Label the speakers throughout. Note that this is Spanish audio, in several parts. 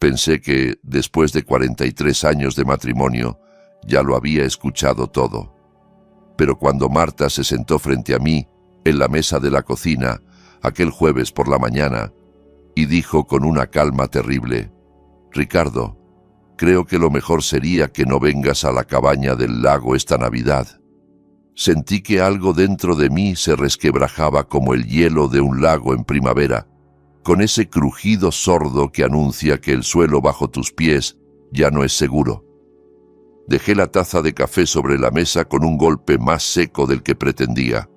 Speaker 1: Pensé que, después de 43 años de matrimonio, ya lo había escuchado todo. Pero cuando Marta se sentó frente a mí, en la mesa de la cocina, aquel jueves por la mañana, y dijo con una calma terrible: «Ricardo, creo que lo mejor sería que no vengas a la cabaña del lago esta Navidad». Sentí que algo dentro de mí se resquebrajaba como el hielo de un lago en primavera, con ese crujido sordo que anuncia que el suelo bajo tus pies ya no es seguro. Dejé la taza de café sobre la mesa con un golpe más seco del que pretendía.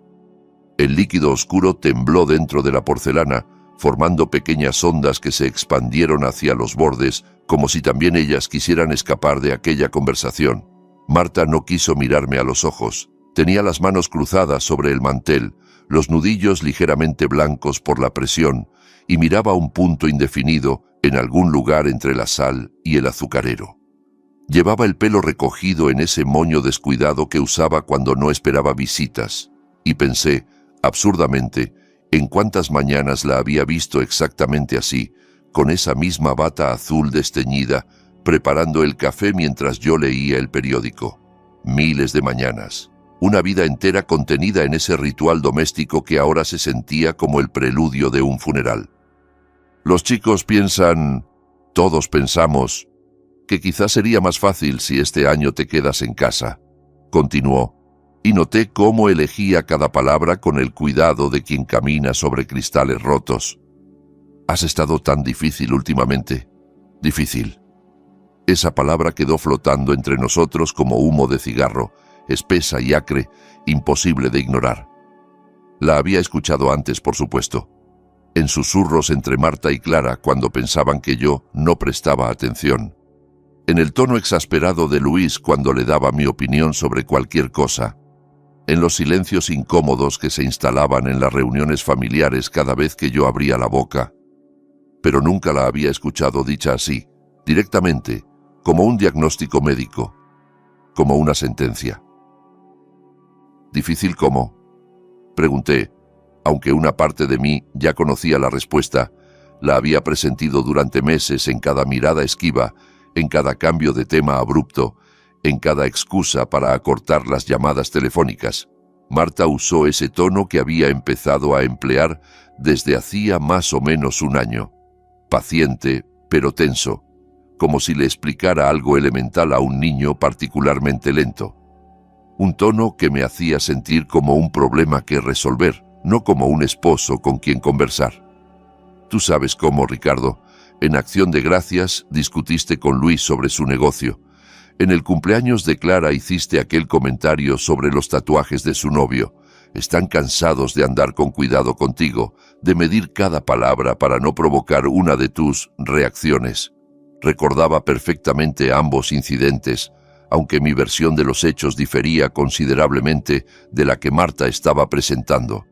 Speaker 1: El líquido oscuro tembló dentro de la porcelana, formando pequeñas ondas que se expandieron hacia los bordes, como si también ellas quisieran escapar de aquella conversación. Marta no quiso mirarme a los ojos. Tenía las manos cruzadas sobre el mantel, los nudillos ligeramente blancos por la presión, y miraba un punto indefinido en algún lugar entre la sal y el azucarero. Llevaba el pelo recogido en ese moño descuidado que usaba cuando no esperaba visitas, y pensé, absurdamente, en cuántas mañanas la había visto exactamente así, con esa misma bata azul desteñida, preparando el café mientras yo leía el periódico. Miles de mañanas. Una vida entera contenida en ese ritual doméstico que ahora se sentía como el preludio de un funeral. Los chicos piensan, todos pensamos, que quizás sería más fácil si este año te quedas en casa, continuó, y noté cómo elegía cada palabra con el cuidado de quien camina sobre cristales rotos. Has estado tan difícil últimamente. Difícil. Esa palabra quedó flotando entre nosotros como humo de cigarro, espesa y acre, imposible de ignorar. La había escuchado antes, por supuesto, en susurros entre Marta y Clara cuando pensaban que yo no prestaba atención, en el tono exasperado de Luis cuando le daba mi opinión sobre cualquier cosa, en los silencios incómodos que se instalaban en las reuniones familiares cada vez que yo abría la boca. Pero nunca la había escuchado dicha así, directamente, como un diagnóstico médico, como una sentencia. ¿Difícil cómo?, pregunté, aunque una parte de mí ya conocía la respuesta, la había presentido durante meses en cada mirada esquiva, en cada cambio de tema abrupto, en cada excusa para acortar las llamadas telefónicas. Marta usó ese tono que había empezado a emplear desde hacía más o menos un año, paciente pero tenso, como si le explicara algo elemental a un niño particularmente lento. Un tono que me hacía sentir como un problema que resolver, no como un esposo con quien conversar. Tú sabes cómo, Ricardo. En Acción de Gracias discutiste con Luis sobre su negocio. En el cumpleaños de Clara hiciste aquel comentario sobre los tatuajes de su novio. Están cansados de andar con cuidado contigo, de medir cada palabra para no provocar una de tus reacciones. Recordaba perfectamente ambos incidentes, aunque mi versión de los hechos difería considerablemente de la que Marta estaba presentando.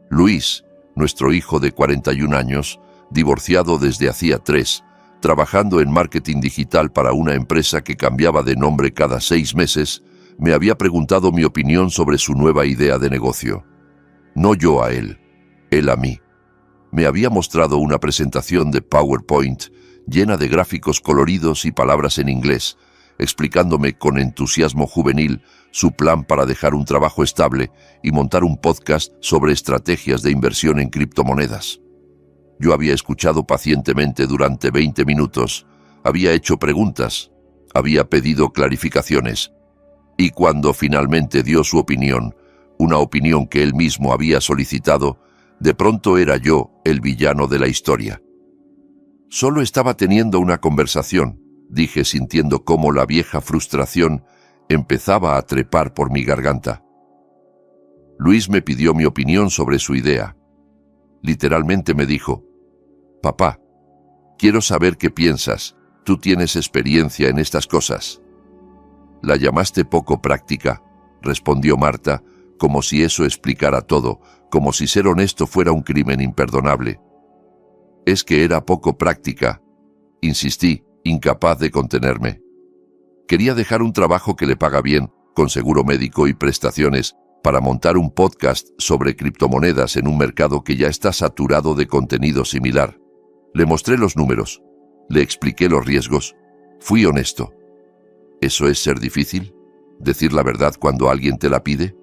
Speaker 1: Luis, nuestro hijo de 41 años, divorciado desde hacía 3, trabajando en marketing digital para una empresa que cambiaba de nombre cada 6 meses, me había preguntado mi opinión sobre su nueva idea de negocio. No yo a él a mí. Me había mostrado una presentación de PowerPoint llena de gráficos coloridos y palabras en inglés, explicándome con entusiasmo juvenil su plan para dejar un trabajo estable y montar un podcast sobre estrategias de inversión en criptomonedas. Yo había escuchado pacientemente durante 20 minutos, había hecho preguntas, había pedido clarificaciones, y cuando finalmente dio su opinión, una opinión que él mismo había solicitado, de pronto era yo el villano de la historia. Solo estaba teniendo una conversación, dije sintiendo cómo la vieja frustración empezaba a trepar por mi garganta. Luis me pidió mi opinión sobre su idea. Literalmente me dijo: «Papá, quiero saber qué piensas, tú tienes experiencia en estas cosas». «La llamaste poco práctica», respondió Marta, como si eso explicara todo, como si ser honesto fuera un crimen imperdonable. «Es que era poco práctica», insistí, incapaz de contenerme. Quería dejar un trabajo que le paga bien, con seguro médico y prestaciones, para montar un podcast sobre criptomonedas en un mercado que ya está saturado de contenido similar. Le mostré los números. Le expliqué los riesgos. Fui honesto. ¿Eso es ser difícil? ¿Decir la verdad cuando alguien te la pide?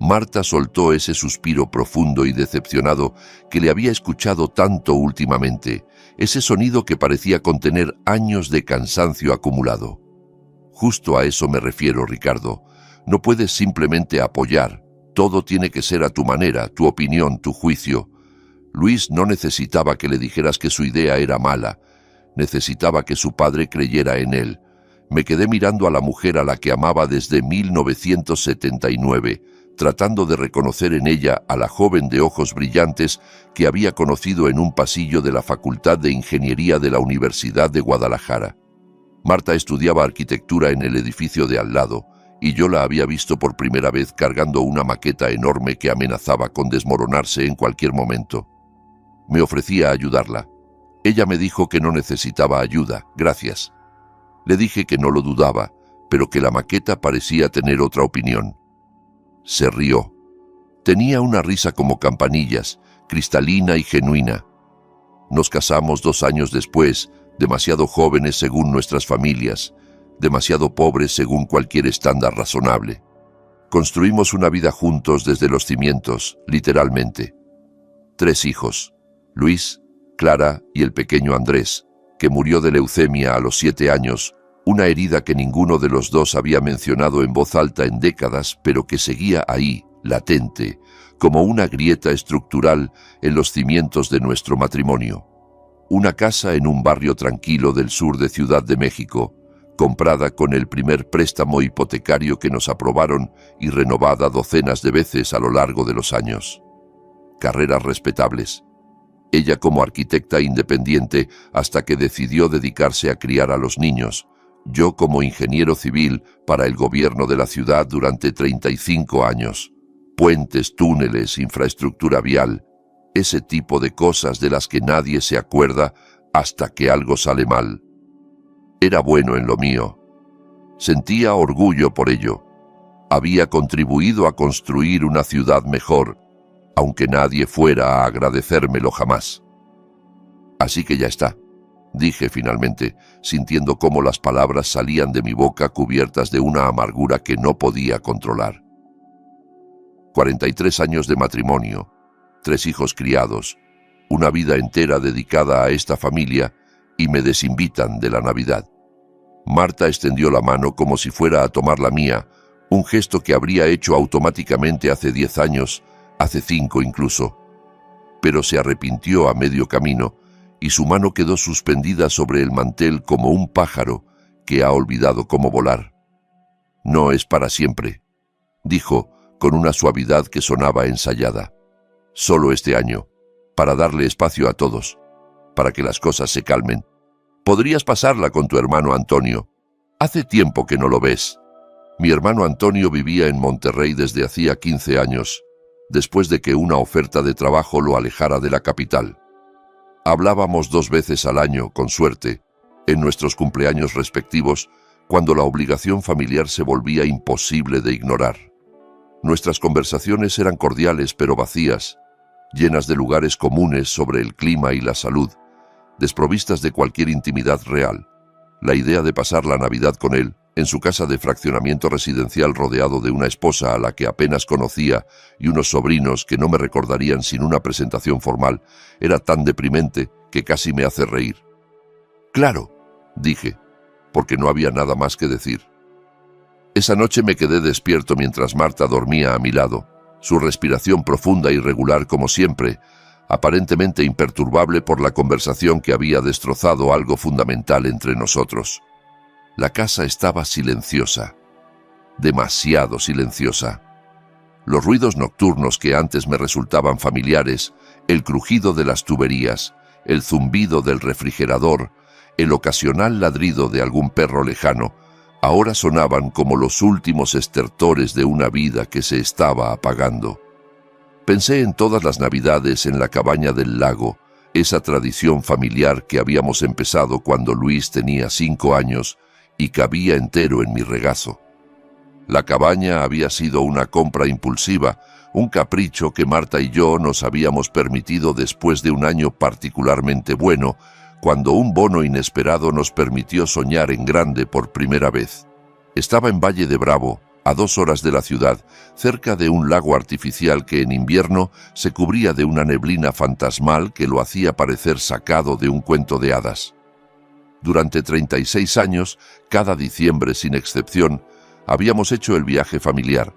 Speaker 1: Marta soltó ese suspiro profundo y decepcionado que le había escuchado tanto últimamente, ese sonido que parecía contener años de cansancio acumulado. Justo a eso me refiero, Ricardo. No puedes simplemente apoyar. Todo tiene que ser a tu manera, tu opinión, tu juicio. Luis no necesitaba que le dijeras que su idea era mala. Necesitaba que su padre creyera en él. Me quedé mirando a la mujer a la que amaba desde 1979, tratando de reconocer en ella a la joven de ojos brillantes que había conocido en un pasillo de la Facultad de Ingeniería de la Universidad de Guadalajara. Marta estudiaba arquitectura en el edificio de al lado, y yo la había visto por primera vez cargando una maqueta enorme que amenazaba con desmoronarse en cualquier momento. Me ofrecí a ayudarla. Ella me dijo que no necesitaba ayuda, gracias. Le dije que no lo dudaba, pero que la maqueta parecía tener otra opinión. Se rió. Tenía una risa como campanillas, cristalina y genuina. Nos casamos 2 años después, demasiado jóvenes según nuestras familias, demasiado pobres según cualquier estándar razonable. Construimos una vida juntos desde los cimientos, literalmente. 3 hijos, Luis, Clara y el pequeño Andrés, que murió de leucemia a los 7 años, una herida que ninguno de los dos había mencionado en voz alta en décadas, pero que seguía ahí, latente, como una grieta estructural en los cimientos de nuestro matrimonio. Una casa en un barrio tranquilo del sur de Ciudad de México, comprada con el primer préstamo hipotecario que nos aprobaron y renovada docenas de veces a lo largo de los años. Carreras respetables. Ella como arquitecta independiente hasta que decidió dedicarse a criar a los niños, yo como ingeniero civil para el gobierno de la ciudad durante 35 años. Puentes, túneles, infraestructura vial, ese tipo de cosas de las que nadie se acuerda hasta que algo sale mal. Era bueno en lo mío. Sentía orgullo por ello. Había contribuido a construir una ciudad mejor, aunque nadie fuera a agradecérmelo jamás. Así que ya está, dije finalmente, sintiendo cómo las palabras salían de mi boca cubiertas de una amargura que no podía controlar. 43 años de matrimonio, 3 hijos criados, una vida entera dedicada a esta familia y me desinvitan de la Navidad. Marta extendió la mano como si fuera a tomar la mía, un gesto que habría hecho automáticamente hace 10 años, hace 5 incluso. Pero se arrepintió a medio camino y su mano quedó suspendida sobre el mantel como un pájaro que ha olvidado cómo volar. No es para siempre, dijo con una suavidad que sonaba ensayada. Solo este año, para darle espacio a todos, para que las cosas se calmen. Podrías pasarla con tu hermano Antonio. Hace tiempo que no lo ves. Mi hermano Antonio vivía en Monterrey desde hacía 15 años, después de que una oferta de trabajo lo alejara de la capital. Hablábamos 2 veces al año, con suerte, en nuestros cumpleaños respectivos, cuando la obligación familiar se volvía imposible de ignorar. Nuestras conversaciones eran cordiales pero vacías, llenas de lugares comunes sobre el clima y la salud, desprovistas de cualquier intimidad real. La idea de pasar la Navidad con él, en su casa de fraccionamiento residencial rodeado de una esposa a la que apenas conocía y unos sobrinos que no me recordarían sin una presentación formal, era tan deprimente que casi me hace reír. «Claro», dije, porque no había nada más que decir. Esa noche me quedé despierto mientras Marta dormía a mi lado, su respiración profunda y regular como siempre, aparentemente imperturbable por la conversación que había destrozado algo fundamental entre nosotros. La casa estaba silenciosa, demasiado silenciosa. Los ruidos nocturnos que antes me resultaban familiares, el crujido de las tuberías, el zumbido del refrigerador, el ocasional ladrido de algún perro lejano, ahora sonaban como los últimos estertores de una vida que se estaba apagando. Pensé en todas las Navidades en la cabaña del lago, esa tradición familiar que habíamos empezado cuando Luis tenía 5 años y cabía entero en mi regazo. La cabaña había sido una compra impulsiva, un capricho que Marta y yo nos habíamos permitido después de un año particularmente bueno, cuando un bono inesperado nos permitió soñar en grande por primera vez. Estaba en Valle de Bravo, a 2 horas de la ciudad, cerca de un lago artificial que en invierno se cubría de una neblina fantasmal que lo hacía parecer sacado de un cuento de hadas. Durante 36 años, cada diciembre sin excepción, habíamos hecho el viaje familiar,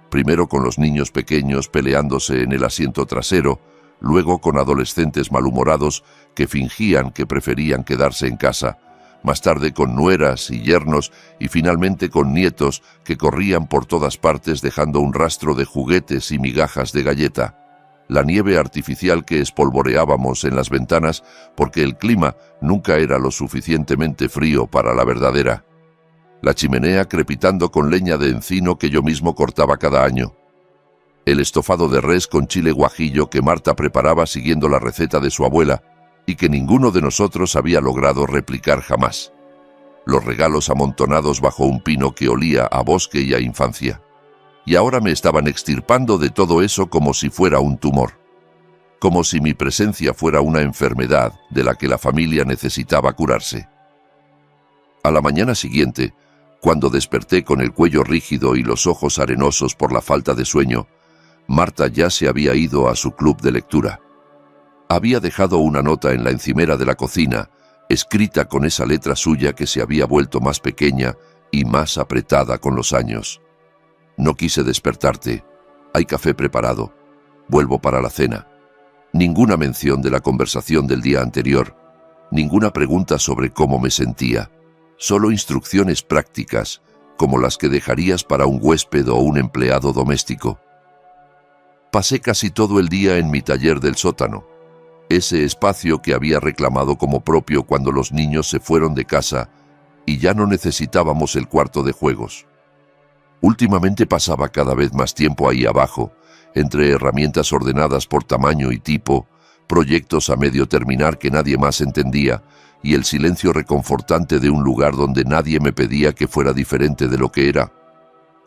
Speaker 1: primero con los niños pequeños peleándose en el asiento trasero, luego con adolescentes malhumorados que fingían que preferían quedarse en casa, más tarde con nueras y yernos y finalmente con nietos que corrían por todas partes dejando un rastro de juguetes y migajas de galleta. La nieve artificial que espolvoreábamos en las ventanas porque el clima nunca era lo suficientemente frío para la verdadera. La chimenea crepitando con leña de encino que yo mismo cortaba cada año. El estofado de res con chile guajillo que Marta preparaba siguiendo la receta de su abuela y que ninguno de nosotros había logrado replicar jamás. Los regalos amontonados bajo un pino que olía a bosque y a infancia. Y ahora me estaban extirpando de todo eso como si fuera un tumor. Como si mi presencia fuera una enfermedad de la que la familia necesitaba curarse. A la mañana siguiente, cuando desperté con el cuello rígido y los ojos arenosos por la falta de sueño, Marta ya se había ido a su club de lectura. Había dejado una nota en la encimera de la cocina, escrita con esa letra suya que se había vuelto más pequeña y más apretada con los años. No quise despertarte. Hay café preparado. Vuelvo para la cena. Ninguna mención de la conversación del día anterior. Ninguna pregunta sobre cómo me sentía. Solo instrucciones prácticas, como las que dejarías para un huésped o un empleado doméstico. Pasé casi todo el día en mi taller del sótano, ese espacio que había reclamado como propio cuando los niños se fueron de casa y ya no necesitábamos el cuarto de juegos. Últimamente pasaba cada vez más tiempo ahí abajo, entre herramientas ordenadas por tamaño y tipo, proyectos a medio terminar que nadie más entendía, y el silencio reconfortante de un lugar donde nadie me pedía que fuera diferente de lo que era.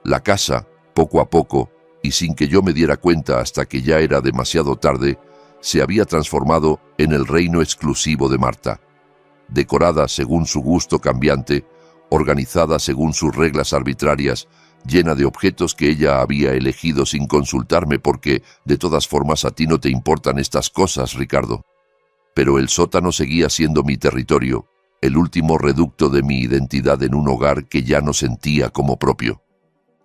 Speaker 1: La casa, poco a poco, y sin que yo me diera cuenta hasta que ya era demasiado tarde, se había transformado en el reino exclusivo de Marta. Decorada según su gusto cambiante, organizada según sus reglas arbitrarias, llena de objetos que ella había elegido sin consultarme porque, de todas formas, a ti no te importan estas cosas, Ricardo. Pero el sótano seguía siendo mi territorio, el último reducto de mi identidad en un hogar que ya no sentía como propio.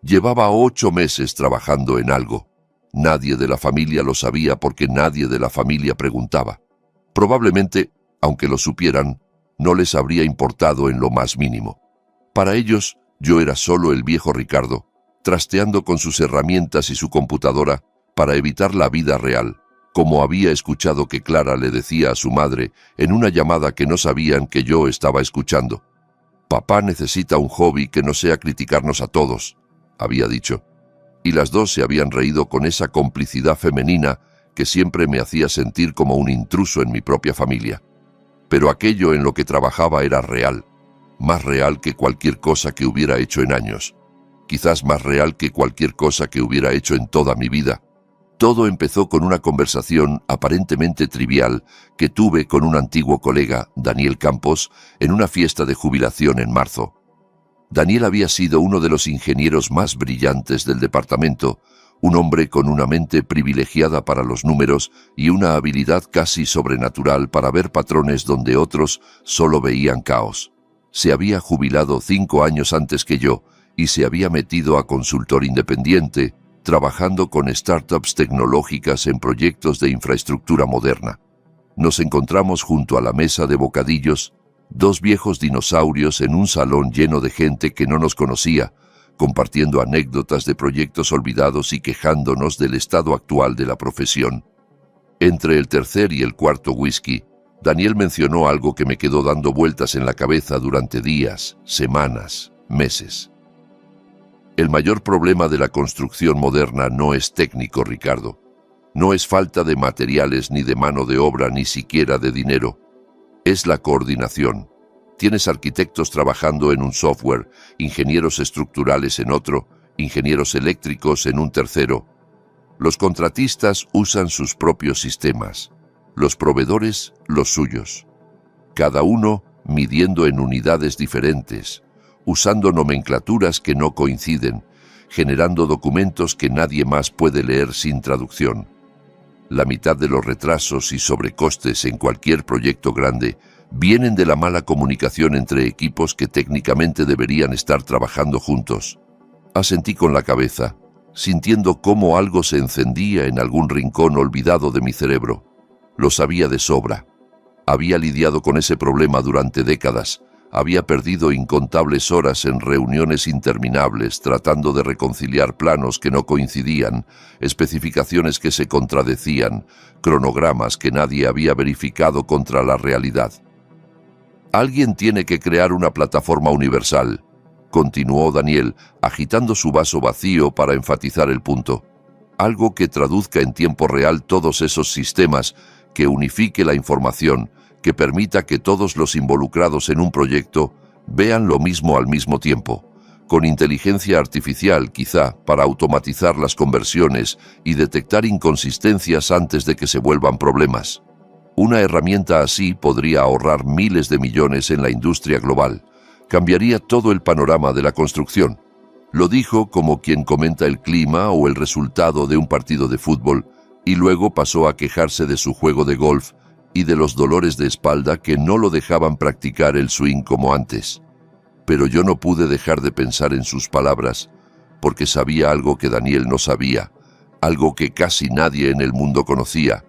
Speaker 1: Llevaba 8 meses trabajando en algo. Nadie de la familia lo sabía porque nadie de la familia preguntaba. Probablemente, aunque lo supieran, no les habría importado en lo más mínimo. Para ellos, yo era solo el viejo Ricardo, trasteando con sus herramientas y su computadora para evitar la vida real, como había escuchado que Clara le decía a su madre en una llamada que no sabían que yo estaba escuchando. «Papá necesita un hobby que no sea criticarnos a todos», había dicho. Y las dos se habían reído con esa complicidad femenina que siempre me hacía sentir como un intruso en mi propia familia. Pero aquello en lo que trabajaba era real, más real que cualquier cosa que hubiera hecho en años, quizás más real que cualquier cosa que hubiera hecho en toda mi vida. Todo empezó con una conversación aparentemente trivial que tuve con un antiguo colega, Daniel Campos, en una fiesta de jubilación en marzo. Daniel había sido uno de los ingenieros más brillantes del departamento, un hombre con una mente privilegiada para los números y una habilidad casi sobrenatural para ver patrones donde otros solo veían caos. Se había jubilado 5 años antes que yo y se había metido a consultor independiente, trabajando con startups tecnológicas en proyectos de infraestructura moderna. Nos encontramos junto a la mesa de bocadillos, 2 viejos dinosaurios en un salón lleno de gente que no nos conocía, compartiendo anécdotas de proyectos olvidados y quejándonos del estado actual de la profesión. Entre el tercer y el cuarto whisky, Daniel mencionó algo que me quedó dando vueltas en la cabeza durante días, semanas, meses. El mayor problema de la construcción moderna no es técnico, Ricardo. No es falta de materiales ni de mano de obra, ni siquiera de dinero. Es la coordinación. Tienes arquitectos trabajando en un software, ingenieros estructurales en otro, ingenieros eléctricos en un tercero. Los contratistas usan sus propios sistemas, los proveedores los suyos. cada uno midiendo en unidades diferentes, usando nomenclaturas que no coinciden, generando documentos que nadie más puede leer sin traducción. La mitad de los retrasos y sobrecostes en cualquier proyecto grande vienen de la mala comunicación entre equipos que técnicamente deberían estar trabajando juntos. Asentí con la cabeza, sintiendo cómo algo se encendía en algún rincón olvidado de mi cerebro. Lo sabía de sobra. Había lidiado con ese problema durante décadas. Había perdido incontables horas en reuniones interminables tratando de reconciliar planos que no coincidían, especificaciones que se contradecían, cronogramas que nadie había verificado contra la realidad. Alguien tiene que crear una plataforma universal, continuó Daniel, agitando su vaso vacío para enfatizar el punto. Algo que traduzca en tiempo real todos esos sistemas, que unifique la información, que permita que todos los involucrados en un proyecto vean lo mismo al mismo tiempo, con inteligencia artificial quizá para automatizar las conversiones y detectar inconsistencias antes de que se vuelvan problemas. Una herramienta así podría ahorrar miles de millones en la industria global. Cambiaría todo el panorama de la construcción. Lo dijo como quien comenta el clima o el resultado de un partido de fútbol, y luego pasó a quejarse de su juego de golf y de los dolores de espalda que no lo dejaban practicar el swing como antes. Pero yo no pude dejar de pensar en sus palabras, porque sabía algo que Daniel no sabía, algo que casi nadie en el mundo conocía,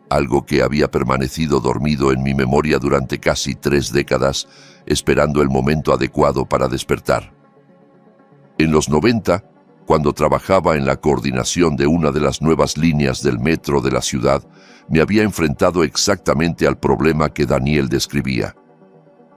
Speaker 1: algo que había permanecido dormido en mi memoria durante casi 3 décadas, esperando el momento adecuado para despertar. En los 90, cuando trabajaba en la coordinación de una de las nuevas líneas del metro de la ciudad, me había enfrentado exactamente al problema que Daniel describía.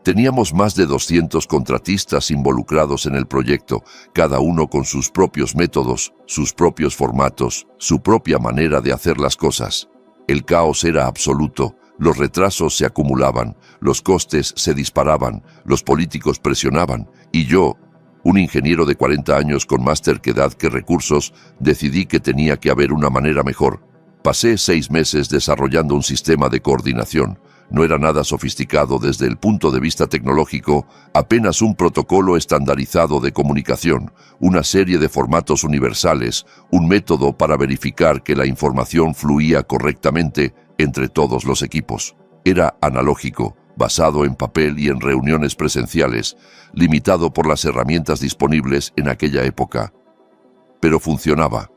Speaker 1: Teníamos más de 200 contratistas involucrados en el proyecto, cada uno con sus propios métodos, sus propios formatos, su propia manera de hacer las cosas. El caos era absoluto, los retrasos se acumulaban, los costes se disparaban, los políticos presionaban, y yo, un ingeniero de 40 años con más terquedad que recursos, decidí que tenía que haber una manera mejor. Pasé 6 meses desarrollando un sistema de coordinación. No era nada sofisticado desde el punto de vista tecnológico, apenas un protocolo estandarizado de comunicación, una serie de formatos universales, un método para verificar que la información fluía correctamente entre todos los equipos. Era analógico, basado en papel y en reuniones presenciales, limitado por las herramientas disponibles en aquella época. Pero funcionaba.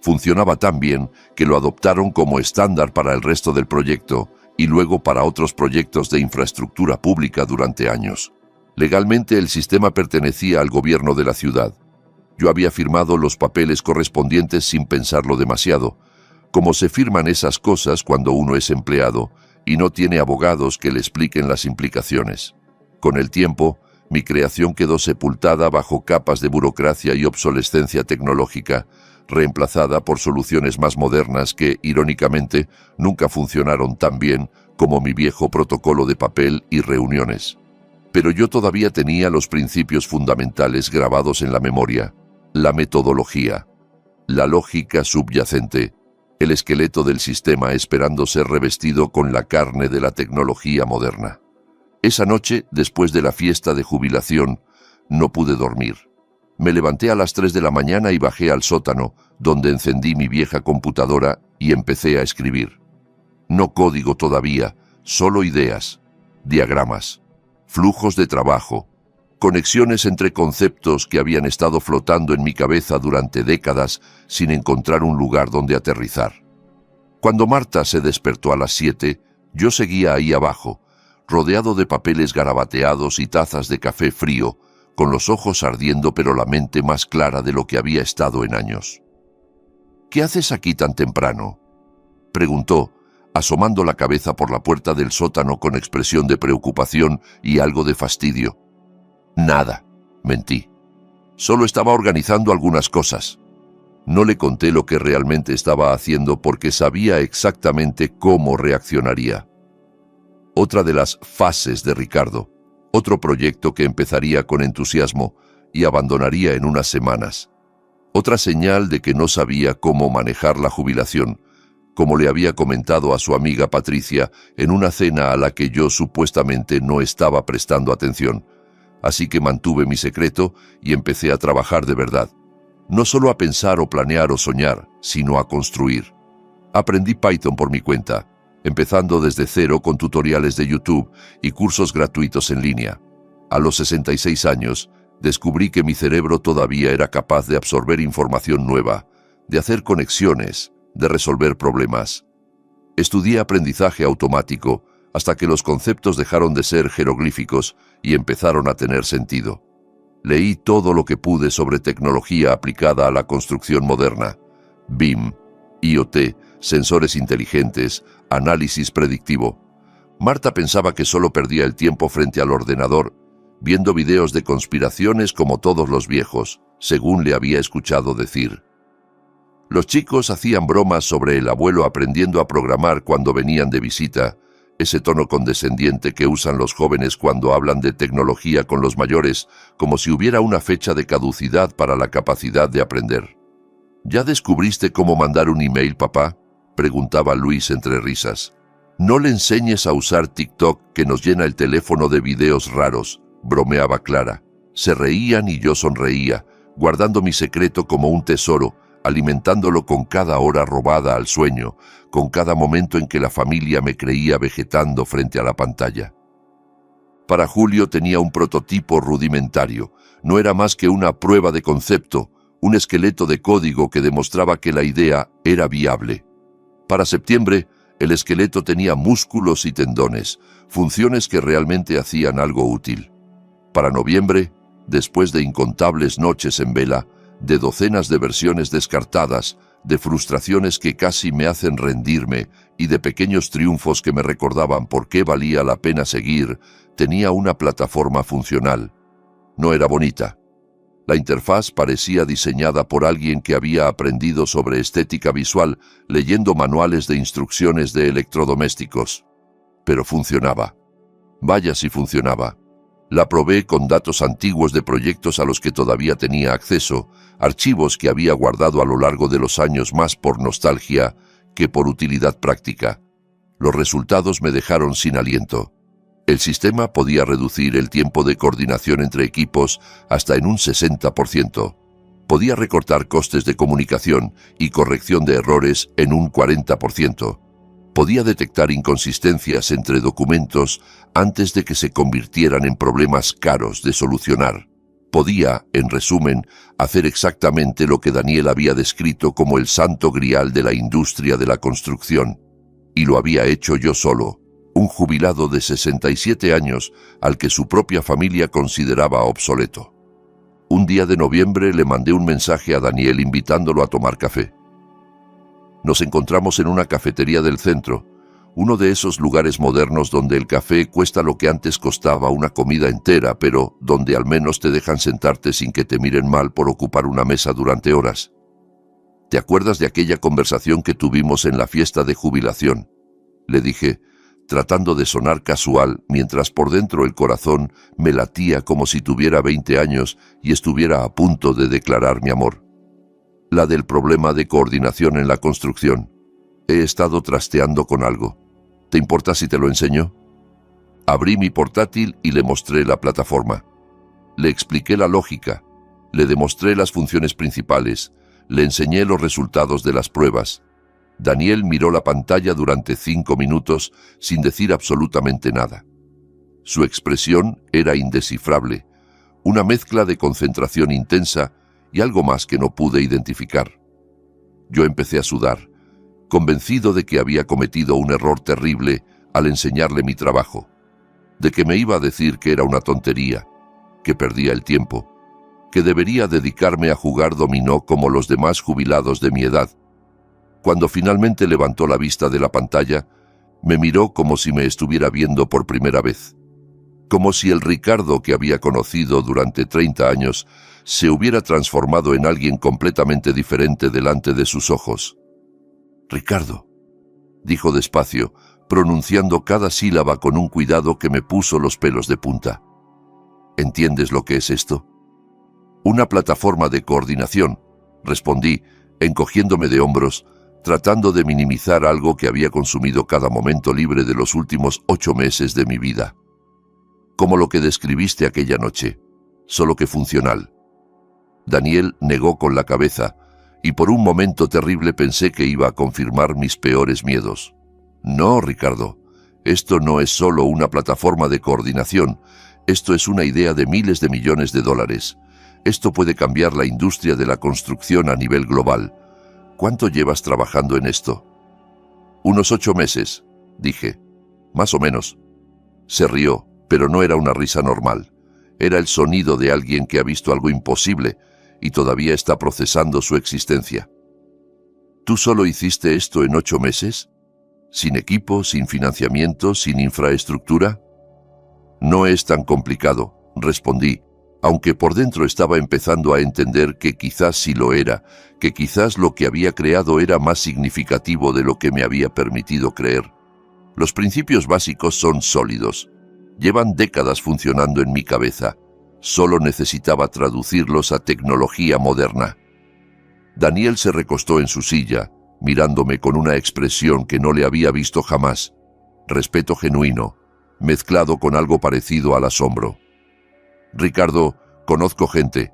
Speaker 1: Funcionaba tan bien que lo adoptaron como estándar para el resto del proyecto y luego para otros proyectos de infraestructura pública durante años. Legalmente el sistema pertenecía al gobierno de la ciudad. Yo había firmado los papeles correspondientes sin pensarlo demasiado, como se firman esas cosas cuando uno es empleado y no tiene abogados que le expliquen las implicaciones. Con el tiempo, mi creación quedó sepultada bajo capas de burocracia y obsolescencia tecnológica, reemplazada por soluciones más modernas que, irónicamente, nunca funcionaron tan bien como mi viejo protocolo de papel y reuniones. Pero yo todavía tenía los principios fundamentales grabados en la memoria, la metodología, la lógica subyacente, el esqueleto del sistema esperando ser revestido con la carne de la tecnología moderna. Esa noche, después de la fiesta de jubilación, no pude dormir. Me levanté a las 3 de la mañana y bajé al sótano, donde encendí mi vieja computadora y empecé a escribir. No código todavía, solo ideas, diagramas, flujos de trabajo, conexiones entre conceptos que habían estado flotando en mi cabeza durante décadas sin encontrar un lugar donde aterrizar. Cuando Marta se despertó a las 7, yo seguía ahí abajo, rodeado de papeles garabateados y tazas de café frío, con los ojos ardiendo pero la mente más clara de lo que había estado en años. «¿Qué haces aquí tan temprano?», preguntó, asomando la cabeza por la puerta del sótano con expresión de preocupación y algo de fastidio. «Nada», mentí. «Solo estaba organizando algunas cosas». No le conté lo que realmente estaba haciendo porque sabía exactamente cómo reaccionaría. Otra de las fases de Ricardo, otro proyecto que empezaría con entusiasmo y abandonaría en unas semanas. Otra señal de que no sabía cómo manejar la jubilación, como le había comentado a su amiga Patricia en una cena a la que yo supuestamente no estaba prestando atención. Así que mantuve mi secreto y empecé a trabajar de verdad. No solo a pensar o planear o soñar, sino a construir. Aprendí Python por mi cuenta, empezando desde cero con tutoriales de YouTube y cursos gratuitos en línea. A los 66 años, descubrí que mi cerebro todavía era capaz de absorber información nueva, de hacer conexiones, de resolver problemas. Estudié aprendizaje automático hasta que los conceptos dejaron de ser jeroglíficos y empezaron a tener sentido. Leí todo lo que pude sobre tecnología aplicada a la construcción moderna: BIM, IoT, sensores inteligentes, análisis predictivo. Marta pensaba que solo perdía el tiempo frente al ordenador, viendo videos de conspiraciones como todos los viejos, según le había escuchado decir. Los chicos hacían bromas sobre el abuelo aprendiendo a programar cuando venían de visita, ese tono condescendiente que usan los jóvenes cuando hablan de tecnología con los mayores, como si hubiera una fecha de caducidad para la capacidad de aprender. ¿Ya descubriste cómo mandar un email, papá?, preguntaba Luis entre risas. No le enseñes a usar TikTok, que nos llena el teléfono de videos raros, bromeaba Clara. Se reían y yo sonreía, guardando mi secreto como un tesoro, alimentándolo con cada hora robada al sueño, con cada momento en que la familia me creía vegetando frente a la pantalla. Para Julio tenía un prototipo rudimentario, no era más que una prueba de concepto, un esqueleto de código que demostraba que la idea era viable. Para septiembre, el esqueleto tenía músculos y tendones, funciones que realmente hacían algo útil. Para noviembre, después de incontables noches en vela, de docenas de versiones descartadas, de frustraciones que casi me hacen rendirme y de pequeños triunfos que me recordaban por qué valía la pena seguir, tenía una plataforma funcional. No era bonita. La interfaz parecía diseñada por alguien que había aprendido sobre estética visual leyendo manuales de instrucciones de electrodomésticos. Pero funcionaba. Vaya si funcionaba. La probé con datos antiguos de proyectos a los que todavía tenía acceso, archivos que había guardado a lo largo de los años más por nostalgia que por utilidad práctica. Los resultados me dejaron sin aliento. El sistema podía reducir el tiempo de coordinación entre equipos hasta en un 60%. Podía recortar costes de comunicación y corrección de errores en un 40%. Podía detectar inconsistencias entre documentos antes de que se convirtieran en problemas caros de solucionar. Podía, en resumen, hacer exactamente lo que Daniel había descrito como el santo grial de la industria de la construcción. Y lo había hecho yo solo, un jubilado de 67 años al que su propia familia consideraba obsoleto. Un día de noviembre le mandé un mensaje a Daniel invitándolo a tomar café. Nos encontramos en una cafetería del centro, uno de esos lugares modernos donde el café cuesta lo que antes costaba una comida entera, pero donde al menos te dejan sentarte sin que te miren mal por ocupar una mesa durante horas. ¿Te acuerdas de aquella conversación que tuvimos en la fiesta de jubilación?, le dije, tratando de sonar casual, mientras por dentro el corazón me latía como si tuviera 20 años y estuviera a punto de declarar mi amor. La del problema de coordinación en la construcción. He estado trasteando con algo. ¿Te importa si te lo enseño? Abrí mi portátil y le mostré la plataforma. Le expliqué la lógica, le demostré las funciones principales, le enseñé los resultados de las pruebas. Daniel miró la pantalla durante 5 minutos sin decir absolutamente nada. Su expresión era indescifrable, una mezcla de concentración intensa y algo más que no pude identificar. Yo empecé a sudar, convencido de que había cometido un error terrible al enseñarle mi trabajo, de que me iba a decir que era una tontería, que perdía el tiempo, que debería dedicarme a jugar dominó como los demás jubilados de mi edad. Cuando finalmente levantó la vista de la pantalla, me miró como si me estuviera viendo por primera vez, como si el Ricardo que había conocido durante 30 años se hubiera transformado en alguien completamente diferente delante de sus ojos. «Ricardo», dijo despacio, pronunciando cada sílaba con un cuidado que me puso los pelos de punta. «¿Entiendes lo que es esto?» «Una plataforma de coordinación», respondí, encogiéndome de hombros, tratando de minimizar algo que había consumido cada momento libre de los últimos 8 meses de mi vida. Como lo que describiste aquella noche, solo que funcional. Daniel negó con la cabeza, y por un momento terrible pensé que iba a confirmar mis peores miedos. No, Ricardo, esto no es solo una plataforma de coordinación, esto es una idea de miles de millones de dólares. Esto puede cambiar la industria de la construcción a nivel global. ¿Cuánto llevas trabajando en esto? Unos 8 meses, dije. Más o menos. Se rió, pero no era una risa normal. Era el sonido de alguien que ha visto algo imposible y todavía está procesando su existencia. ¿Tú solo hiciste esto en 8 meses? ¿Sin equipo, sin financiamiento, sin infraestructura? No es tan complicado, respondí, aunque por dentro estaba empezando a entender que quizás sí lo era, que quizás lo que había creado era más significativo de lo que me había permitido creer. Los principios básicos son sólidos. Llevan décadas funcionando en mi cabeza. Solo necesitaba traducirlos a tecnología moderna. Daniel se recostó en su silla, mirándome con una expresión que no le había visto jamás. Respeto genuino, mezclado con algo parecido al asombro. Ricardo, conozco gente,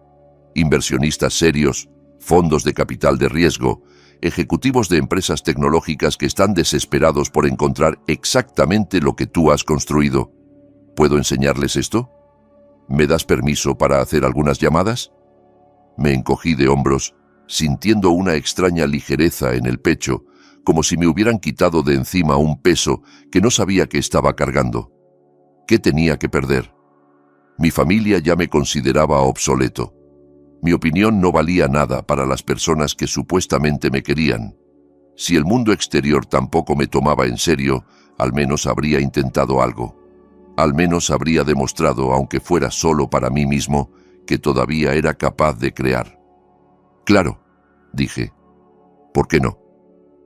Speaker 1: inversionistas serios, fondos de capital de riesgo, ejecutivos de empresas tecnológicas que están desesperados por encontrar exactamente lo que tú has construido. ¿Puedo enseñarles esto? ¿Me das permiso para hacer algunas llamadas? Me encogí de hombros, sintiendo una extraña ligereza en el pecho, como si me hubieran quitado de encima un peso que no sabía que estaba cargando. ¿Qué tenía que perder? Mi familia ya me consideraba obsoleto. Mi opinión no valía nada para las personas que supuestamente me querían. Si el mundo exterior tampoco me tomaba en serio, al menos habría intentado algo. Al menos habría demostrado, aunque fuera solo para mí mismo, que todavía era capaz de crear. Claro, dije. ¿Por qué no?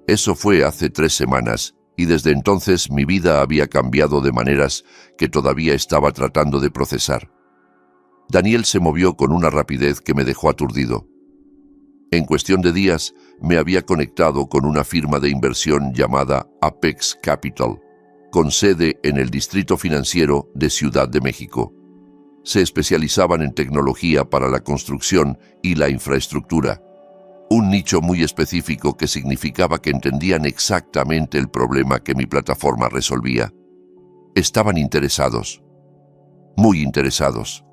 Speaker 1: Eso fue hace 3 semanas, y desde entonces mi vida había cambiado de maneras que todavía estaba tratando de procesar. Daniel se movió con una rapidez que me dejó aturdido. En cuestión de días, me había conectado con una firma de inversión llamada Apex Capital, con sede en el Distrito Financiero de Ciudad de México. Se especializaban en tecnología para la construcción y la infraestructura, un nicho muy específico que significaba que entendían exactamente el problema que mi plataforma resolvía. Estaban interesados, muy interesados.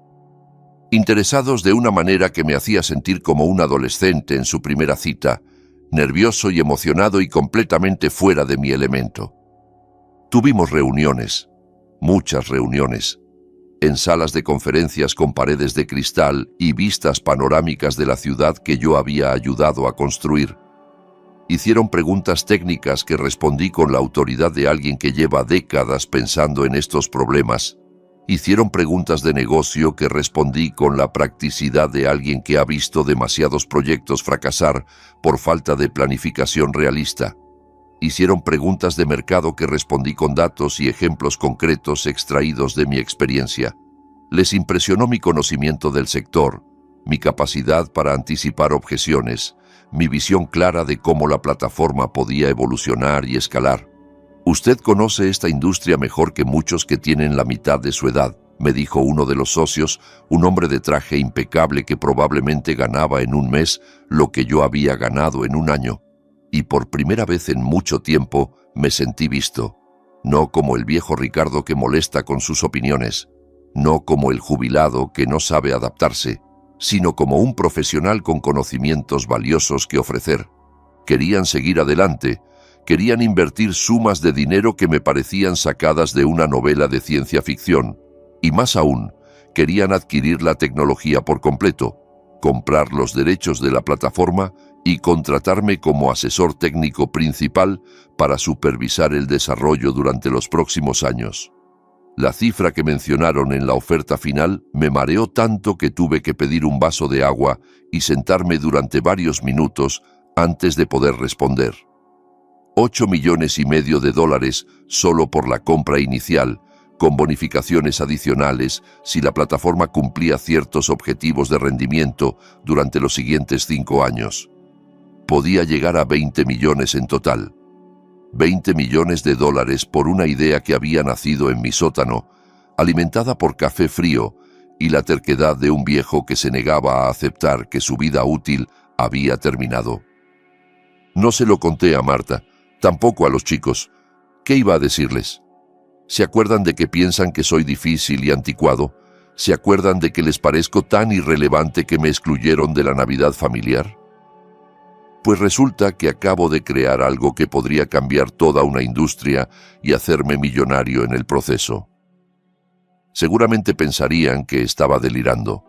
Speaker 1: Interesados de una manera que me hacía sentir como un adolescente en su primera cita, nervioso y emocionado y completamente fuera de mi elemento. Tuvimos reuniones, muchas reuniones, en salas de conferencias con paredes de cristal y vistas panorámicas de la ciudad que yo había ayudado a construir. Hicieron preguntas técnicas que respondí con la autoridad de alguien que lleva décadas pensando en estos problemas. Hicieron preguntas de negocio que respondí con la practicidad de alguien que ha visto demasiados proyectos fracasar por falta de planificación realista. Hicieron preguntas de mercado que respondí con datos y ejemplos concretos extraídos de mi experiencia. Les impresionó mi conocimiento del sector, mi capacidad para anticipar objeciones, mi visión clara de cómo la plataforma podía evolucionar y escalar. Usted conoce esta industria mejor que muchos que tienen la mitad de su edad, me dijo uno de los socios, un hombre de traje impecable que probablemente ganaba en un mes lo que yo había ganado en un año. Y por primera vez en mucho tiempo me sentí visto, no como el viejo Ricardo que molesta con sus opiniones, no como el jubilado que no sabe adaptarse, sino como un profesional con conocimientos valiosos que ofrecer. Querían seguir adelante, querían invertir sumas de dinero que me parecían sacadas de una novela de ciencia ficción, y más aún, querían adquirir la tecnología por completo, comprar los derechos de la plataforma y contratarme como asesor técnico principal para supervisar el desarrollo durante los próximos años. La cifra que mencionaron en la oferta final me mareó tanto que tuve que pedir un vaso de agua y sentarme durante varios minutos antes de poder responder. $8,5 millones solo por la compra inicial, con bonificaciones adicionales si la plataforma cumplía ciertos objetivos de rendimiento durante los siguientes 5 años. podía llegar a 20 millones en total. 20 millones de dólares por una idea que había nacido en mi sótano, alimentada por café frío y la terquedad de un viejo que se negaba a aceptar que su vida útil había terminado. No se lo conté a Marta, tampoco a los chicos. ¿Qué iba a decirles? ¿Se acuerdan de que piensan que soy difícil y anticuado? ¿Se acuerdan de que les parezco tan irrelevante que me excluyeron de la Navidad familiar? Pues resulta que acabo de crear algo que podría cambiar toda una industria y hacerme millonario en el proceso. Seguramente pensarían que estaba delirando,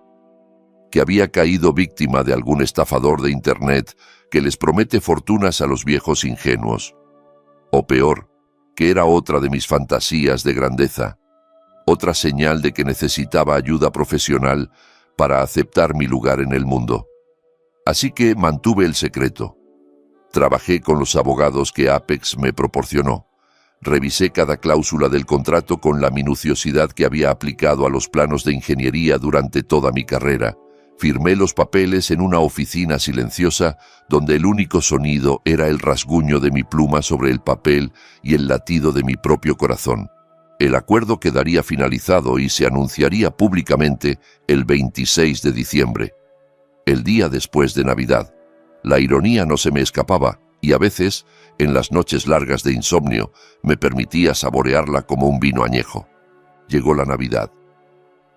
Speaker 1: que había caído víctima de algún estafador de Internet que les promete fortunas a los viejos ingenuos. O peor, que era otra de mis fantasías de grandeza, otra señal de que necesitaba ayuda profesional para aceptar mi lugar en el mundo. Así que mantuve el secreto. Trabajé con los abogados que Apex me proporcionó. Revisé cada cláusula del contrato con la minuciosidad que había aplicado a los planos de ingeniería durante toda mi carrera. Firmé los papeles en una oficina silenciosa donde el único sonido era el rasguño de mi pluma sobre el papel y el latido de mi propio corazón. El acuerdo quedaría finalizado y se anunciaría públicamente el 26 de diciembre, el día después de Navidad. La ironía no se me escapaba y a veces, en las noches largas de insomnio, me permitía saborearla como un vino añejo. Llegó la Navidad.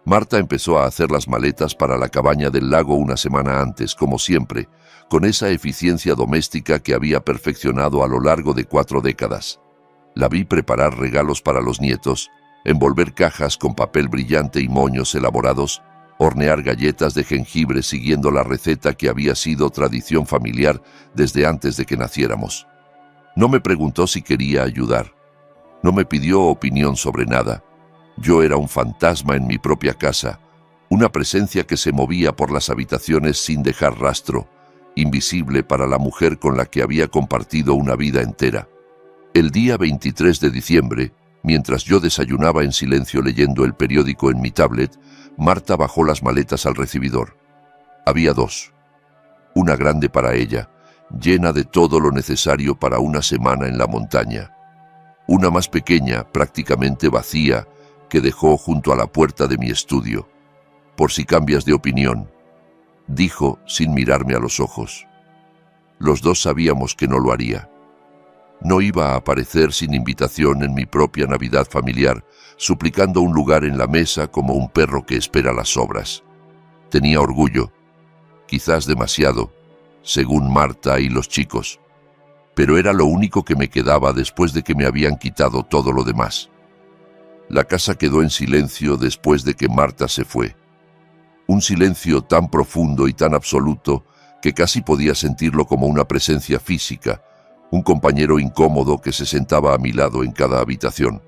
Speaker 1: Marta empezó a hacer las maletas para la cabaña del lago una semana antes, como siempre, con esa eficiencia doméstica que había perfeccionado a lo largo de 4 décadas. La vi preparar regalos para los nietos, envolver cajas con papel brillante y moños elaborados, hornear galletas de jengibre siguiendo la receta que había sido tradición familiar desde antes de que naciéramos. No me preguntó si quería ayudar. No me pidió opinión sobre nada. Yo era un fantasma en mi propia casa, una presencia que se movía por las habitaciones sin dejar rastro, invisible para la mujer con la que había compartido una vida entera. El día 23 de diciembre, mientras yo desayunaba en silencio leyendo el periódico en mi tablet, Marta bajó las maletas al recibidor. Había 2. Una grande para ella, llena de todo lo necesario para una semana en la montaña. Una más pequeña, prácticamente vacía, que dejó junto a la puerta de mi estudio. Por si cambias de opinión, dijo sin mirarme a los ojos. Los dos sabíamos que no lo haría. No iba a aparecer sin invitación en mi propia Navidad familiar, suplicando un lugar en la mesa como un perro que espera las sobras. Tenía orgullo, quizás demasiado, según Marta y los chicos, pero era lo único que me quedaba después de que me habían quitado todo lo demás. La casa quedó en silencio después de que Marta se fue. Un silencio tan profundo y tan absoluto que casi podía sentirlo como una presencia física, un compañero incómodo que se sentaba a mi lado en cada habitación.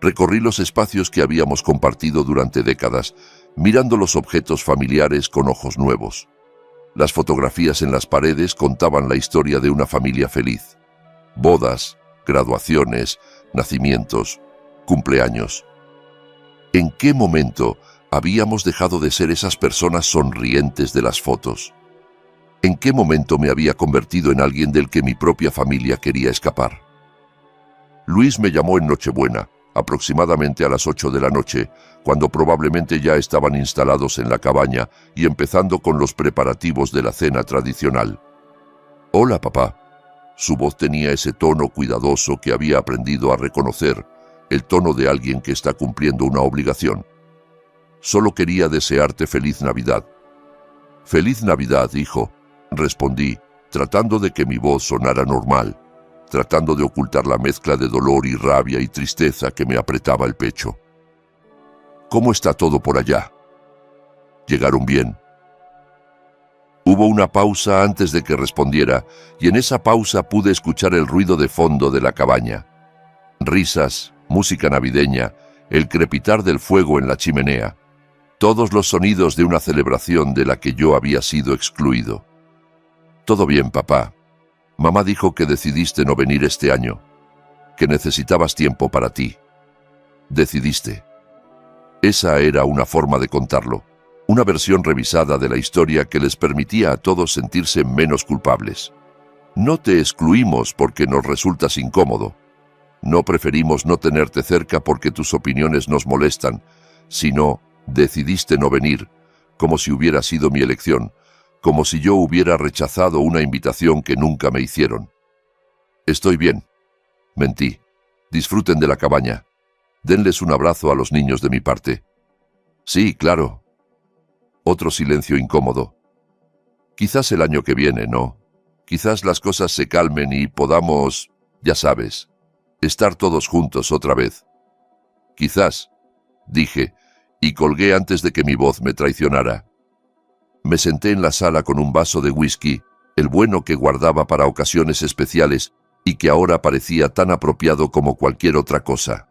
Speaker 1: Recorrí los espacios que habíamos compartido durante décadas, mirando los objetos familiares con ojos nuevos. Las fotografías en las paredes contaban la historia de una familia feliz. Bodas, graduaciones, nacimientos, cumpleaños. ¿En qué momento habíamos dejado de ser esas personas sonrientes de las fotos? ¿En qué momento me había convertido en alguien del que mi propia familia quería escapar? Luis me llamó en Nochebuena, aproximadamente a las 8 de la noche, cuando probablemente ya estaban instalados en la cabaña y empezando con los preparativos de la cena tradicional. «Hola, papá». Su voz tenía ese tono cuidadoso que había aprendido a reconocer, el tono de alguien que está cumpliendo una obligación. «Solo quería desearte feliz Navidad». «Feliz Navidad, hijo», respondí, tratando de que mi voz sonara normal, tratando de ocultar la mezcla de dolor y rabia y tristeza que me apretaba el pecho. «¿Cómo está todo por allá?» «Llegaron bien». Hubo una pausa antes de que respondiera, y en esa pausa pude escuchar el ruido de fondo de la cabaña. Risas, música navideña, el crepitar del fuego en la chimenea, todos los sonidos de una celebración de la que yo había sido excluido. «Todo bien, papá. Mamá dijo que decidiste no venir este año, que necesitabas tiempo para ti. Decidiste». Esa era una forma de contarlo, una versión revisada de la historia que les permitía a todos sentirse menos culpables. No te excluimos porque nos resultas incómodo. No preferimos no tenerte cerca porque tus opiniones nos molestan, sino decidiste no venir, como si hubiera sido mi elección, como si yo hubiera rechazado una invitación que nunca me hicieron. Estoy bien. Mentí. Disfruten de la cabaña. Denles un abrazo a los niños de mi parte. Sí, claro. Otro silencio incómodo. Quizás el año que viene, ¿no? Quizás las cosas se calmen y podamos, ya sabes, estar todos juntos otra vez. Quizás, dije, y colgué antes de que mi voz me traicionara. Me senté en la sala con un vaso de whisky, el bueno que guardaba para ocasiones especiales y que ahora parecía tan apropiado como cualquier otra cosa.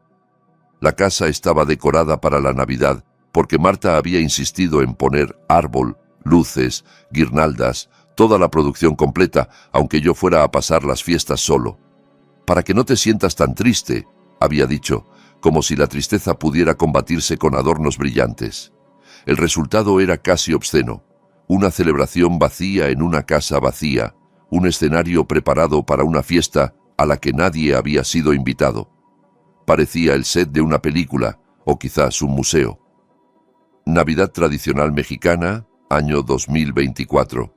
Speaker 1: La casa estaba decorada para la Navidad porque Marta había insistido en poner árbol, luces, guirnaldas, toda la producción completa, aunque yo fuera a pasar las fiestas solo. Para que no te sientas tan triste, había dicho, como si la tristeza pudiera combatirse con adornos brillantes. El resultado era casi obsceno. Una celebración vacía en una casa vacía, un escenario preparado para una fiesta a la que nadie había sido invitado. Parecía el set de una película, o quizás un museo. Navidad tradicional mexicana, año 2024.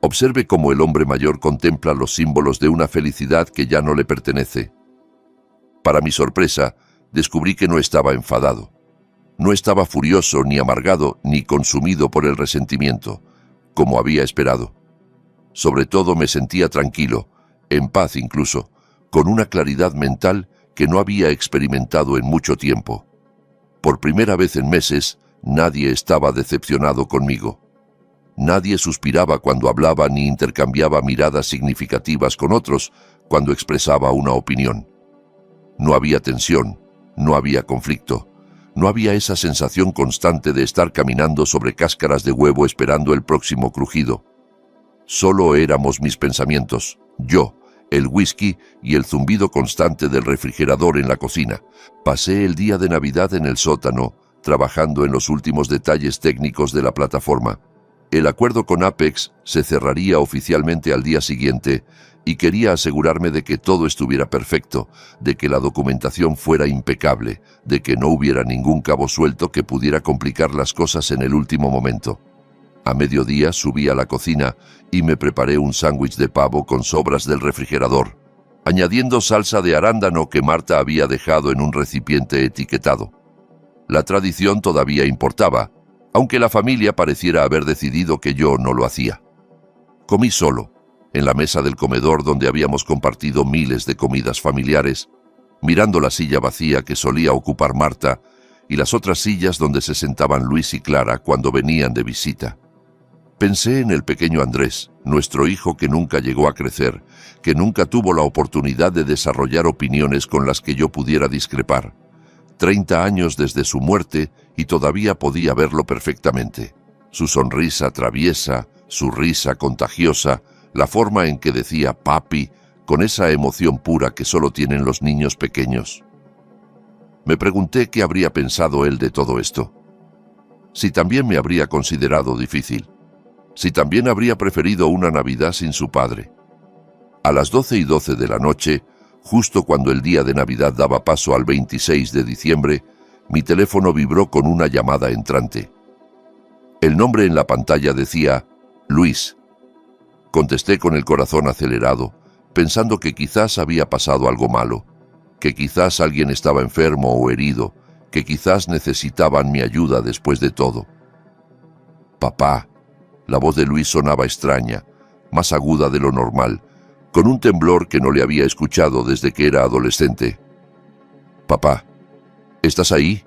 Speaker 1: Observe cómo el hombre mayor contempla los símbolos de una felicidad que ya no le pertenece. Para mi sorpresa, descubrí que no estaba enfadado. No estaba furioso, ni amargado, ni consumido por el resentimiento, como había esperado. Sobre todo me sentía tranquilo, en paz incluso, con una claridad mental que no había experimentado en mucho tiempo. Por primera vez en meses, nadie estaba decepcionado conmigo. Nadie suspiraba cuando hablaba ni intercambiaba miradas significativas con otros cuando expresaba una opinión. No había tensión, no había conflicto, no había esa sensación constante de estar caminando sobre cáscaras de huevo esperando el próximo crujido. Solo éramos mis pensamientos, yo, el whisky y el zumbido constante del refrigerador en la cocina. Pasé el día de Navidad en el sótano, trabajando en los últimos detalles técnicos de la plataforma. El acuerdo con Apex se cerraría oficialmente al día siguiente y quería asegurarme de que todo estuviera perfecto, de que la documentación fuera impecable, de que no hubiera ningún cabo suelto que pudiera complicar las cosas en el último momento. A mediodía subí a la cocina y me preparé un sándwich de pavo con sobras del refrigerador, añadiendo salsa de arándano que Marta había dejado en un recipiente etiquetado. La tradición todavía importaba, aunque la familia pareciera haber decidido que yo no lo hacía. Comí solo, en la mesa del comedor donde habíamos compartido miles de comidas familiares, mirando la silla vacía que solía ocupar Marta y las otras sillas donde se sentaban Luis y Clara cuando venían de visita. Pensé en el pequeño Andrés, nuestro hijo que nunca llegó a crecer, que nunca tuvo la oportunidad de desarrollar opiniones con las que yo pudiera discrepar. 30 años desde su muerte y todavía podía verlo perfectamente. Su sonrisa traviesa, su risa contagiosa, la forma en que decía papi, con esa emoción pura que solo tienen los niños pequeños. Me pregunté qué habría pensado él de todo esto. Si también me habría considerado difícil. Si también habría preferido una Navidad sin su padre. A las 12:12 de la noche, justo cuando el día de Navidad daba paso al 26 de diciembre, mi teléfono vibró con una llamada entrante. El nombre en la pantalla decía Luis. Contesté con el corazón acelerado, pensando que quizás había pasado algo malo, que quizás alguien estaba enfermo o herido, que quizás necesitaban mi ayuda después de todo. Papá. La voz de Luis sonaba extraña, más aguda de lo normal, con un temblor que no le había escuchado desde que era adolescente. Papá, ¿estás ahí?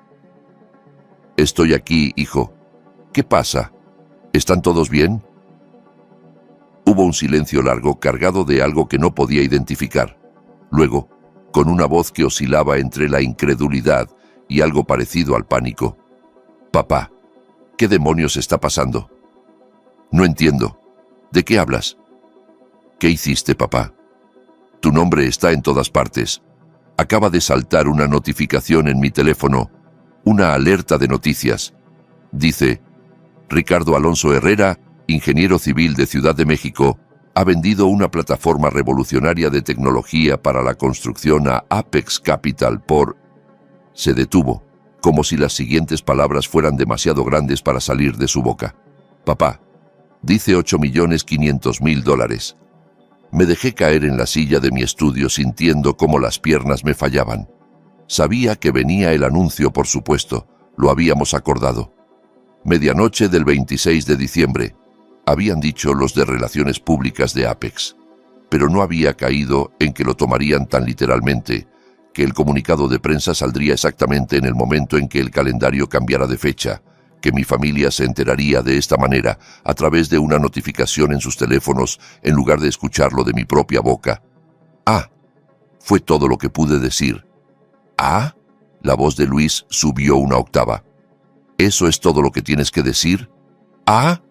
Speaker 1: Estoy aquí, hijo. ¿Qué pasa? ¿Están todos bien? Hubo un silencio largo cargado de algo que no podía identificar. Luego, con una voz que oscilaba entre la incredulidad y algo parecido al pánico. Papá, ¿qué demonios está pasando? No entiendo. ¿De qué hablas? ¿Qué hiciste, papá? Tu nombre está en todas partes. Acaba de saltar una notificación en mi teléfono, una alerta de noticias. Dice, Ricardo Alonso Herrera, ingeniero civil de Ciudad de México, Ha vendido una plataforma revolucionaria de tecnología para la construcción a Apex Capital por... Se detuvo, como si las siguientes palabras fueran demasiado grandes para salir de su boca. Papá, dice $8.500.000. Me dejé caer en la silla de mi estudio sintiendo cómo las piernas me fallaban. Sabía que venía el anuncio, por supuesto, lo habíamos acordado. Medianoche del 26 de diciembre, habían dicho los de Relaciones Públicas de Apex, pero no había caído en que lo tomarían tan literalmente, que el comunicado de prensa saldría exactamente en el momento en que el calendario cambiara de fecha, que mi familia se enteraría de esta manera, a través de una notificación en sus teléfonos, en lugar de escucharlo de mi propia boca. «Ah», fue todo lo que pude decir. «¿Ah?» La voz de Luis subió una octava. «¿Eso es todo lo que tienes que decir?» «¿Ah?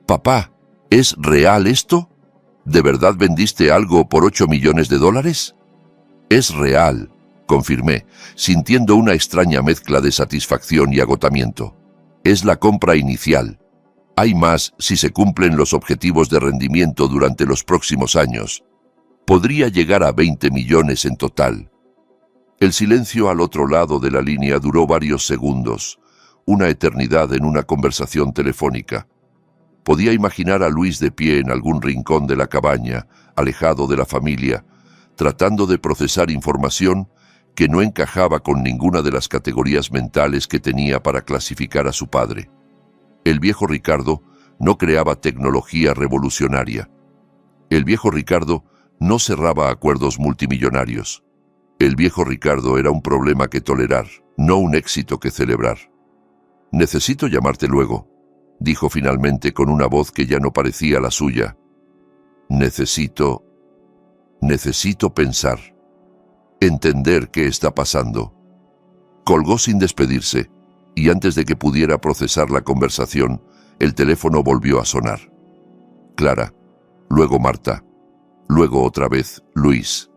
Speaker 1: Papá, ¿es real esto? ¿De verdad vendiste algo por $8 millones? «Es real», confirmé, sintiendo una extraña mezcla de satisfacción y agotamiento. «Es la compra inicial. Hay más si se cumplen los objetivos de rendimiento durante los próximos años. Podría llegar a 20 millones en total». El silencio al otro lado de la línea duró varios segundos, una eternidad en una conversación telefónica. Podía imaginar a Luis de pie en algún rincón de la cabaña, alejado de la familia, tratando de procesar información que no encajaba con ninguna de las categorías mentales que tenía para clasificar a su padre. El viejo Ricardo no creaba tecnología revolucionaria. El viejo Ricardo no cerraba acuerdos multimillonarios. El viejo Ricardo era un problema que tolerar, no un éxito que celebrar. «Necesito llamarte luego», dijo finalmente con una voz que ya no parecía la suya. Necesito pensar. Entender qué está pasando». Colgó sin despedirse, y antes de que pudiera procesar la conversación, el teléfono volvió a sonar. Clara, luego Marta, luego otra vez Luis.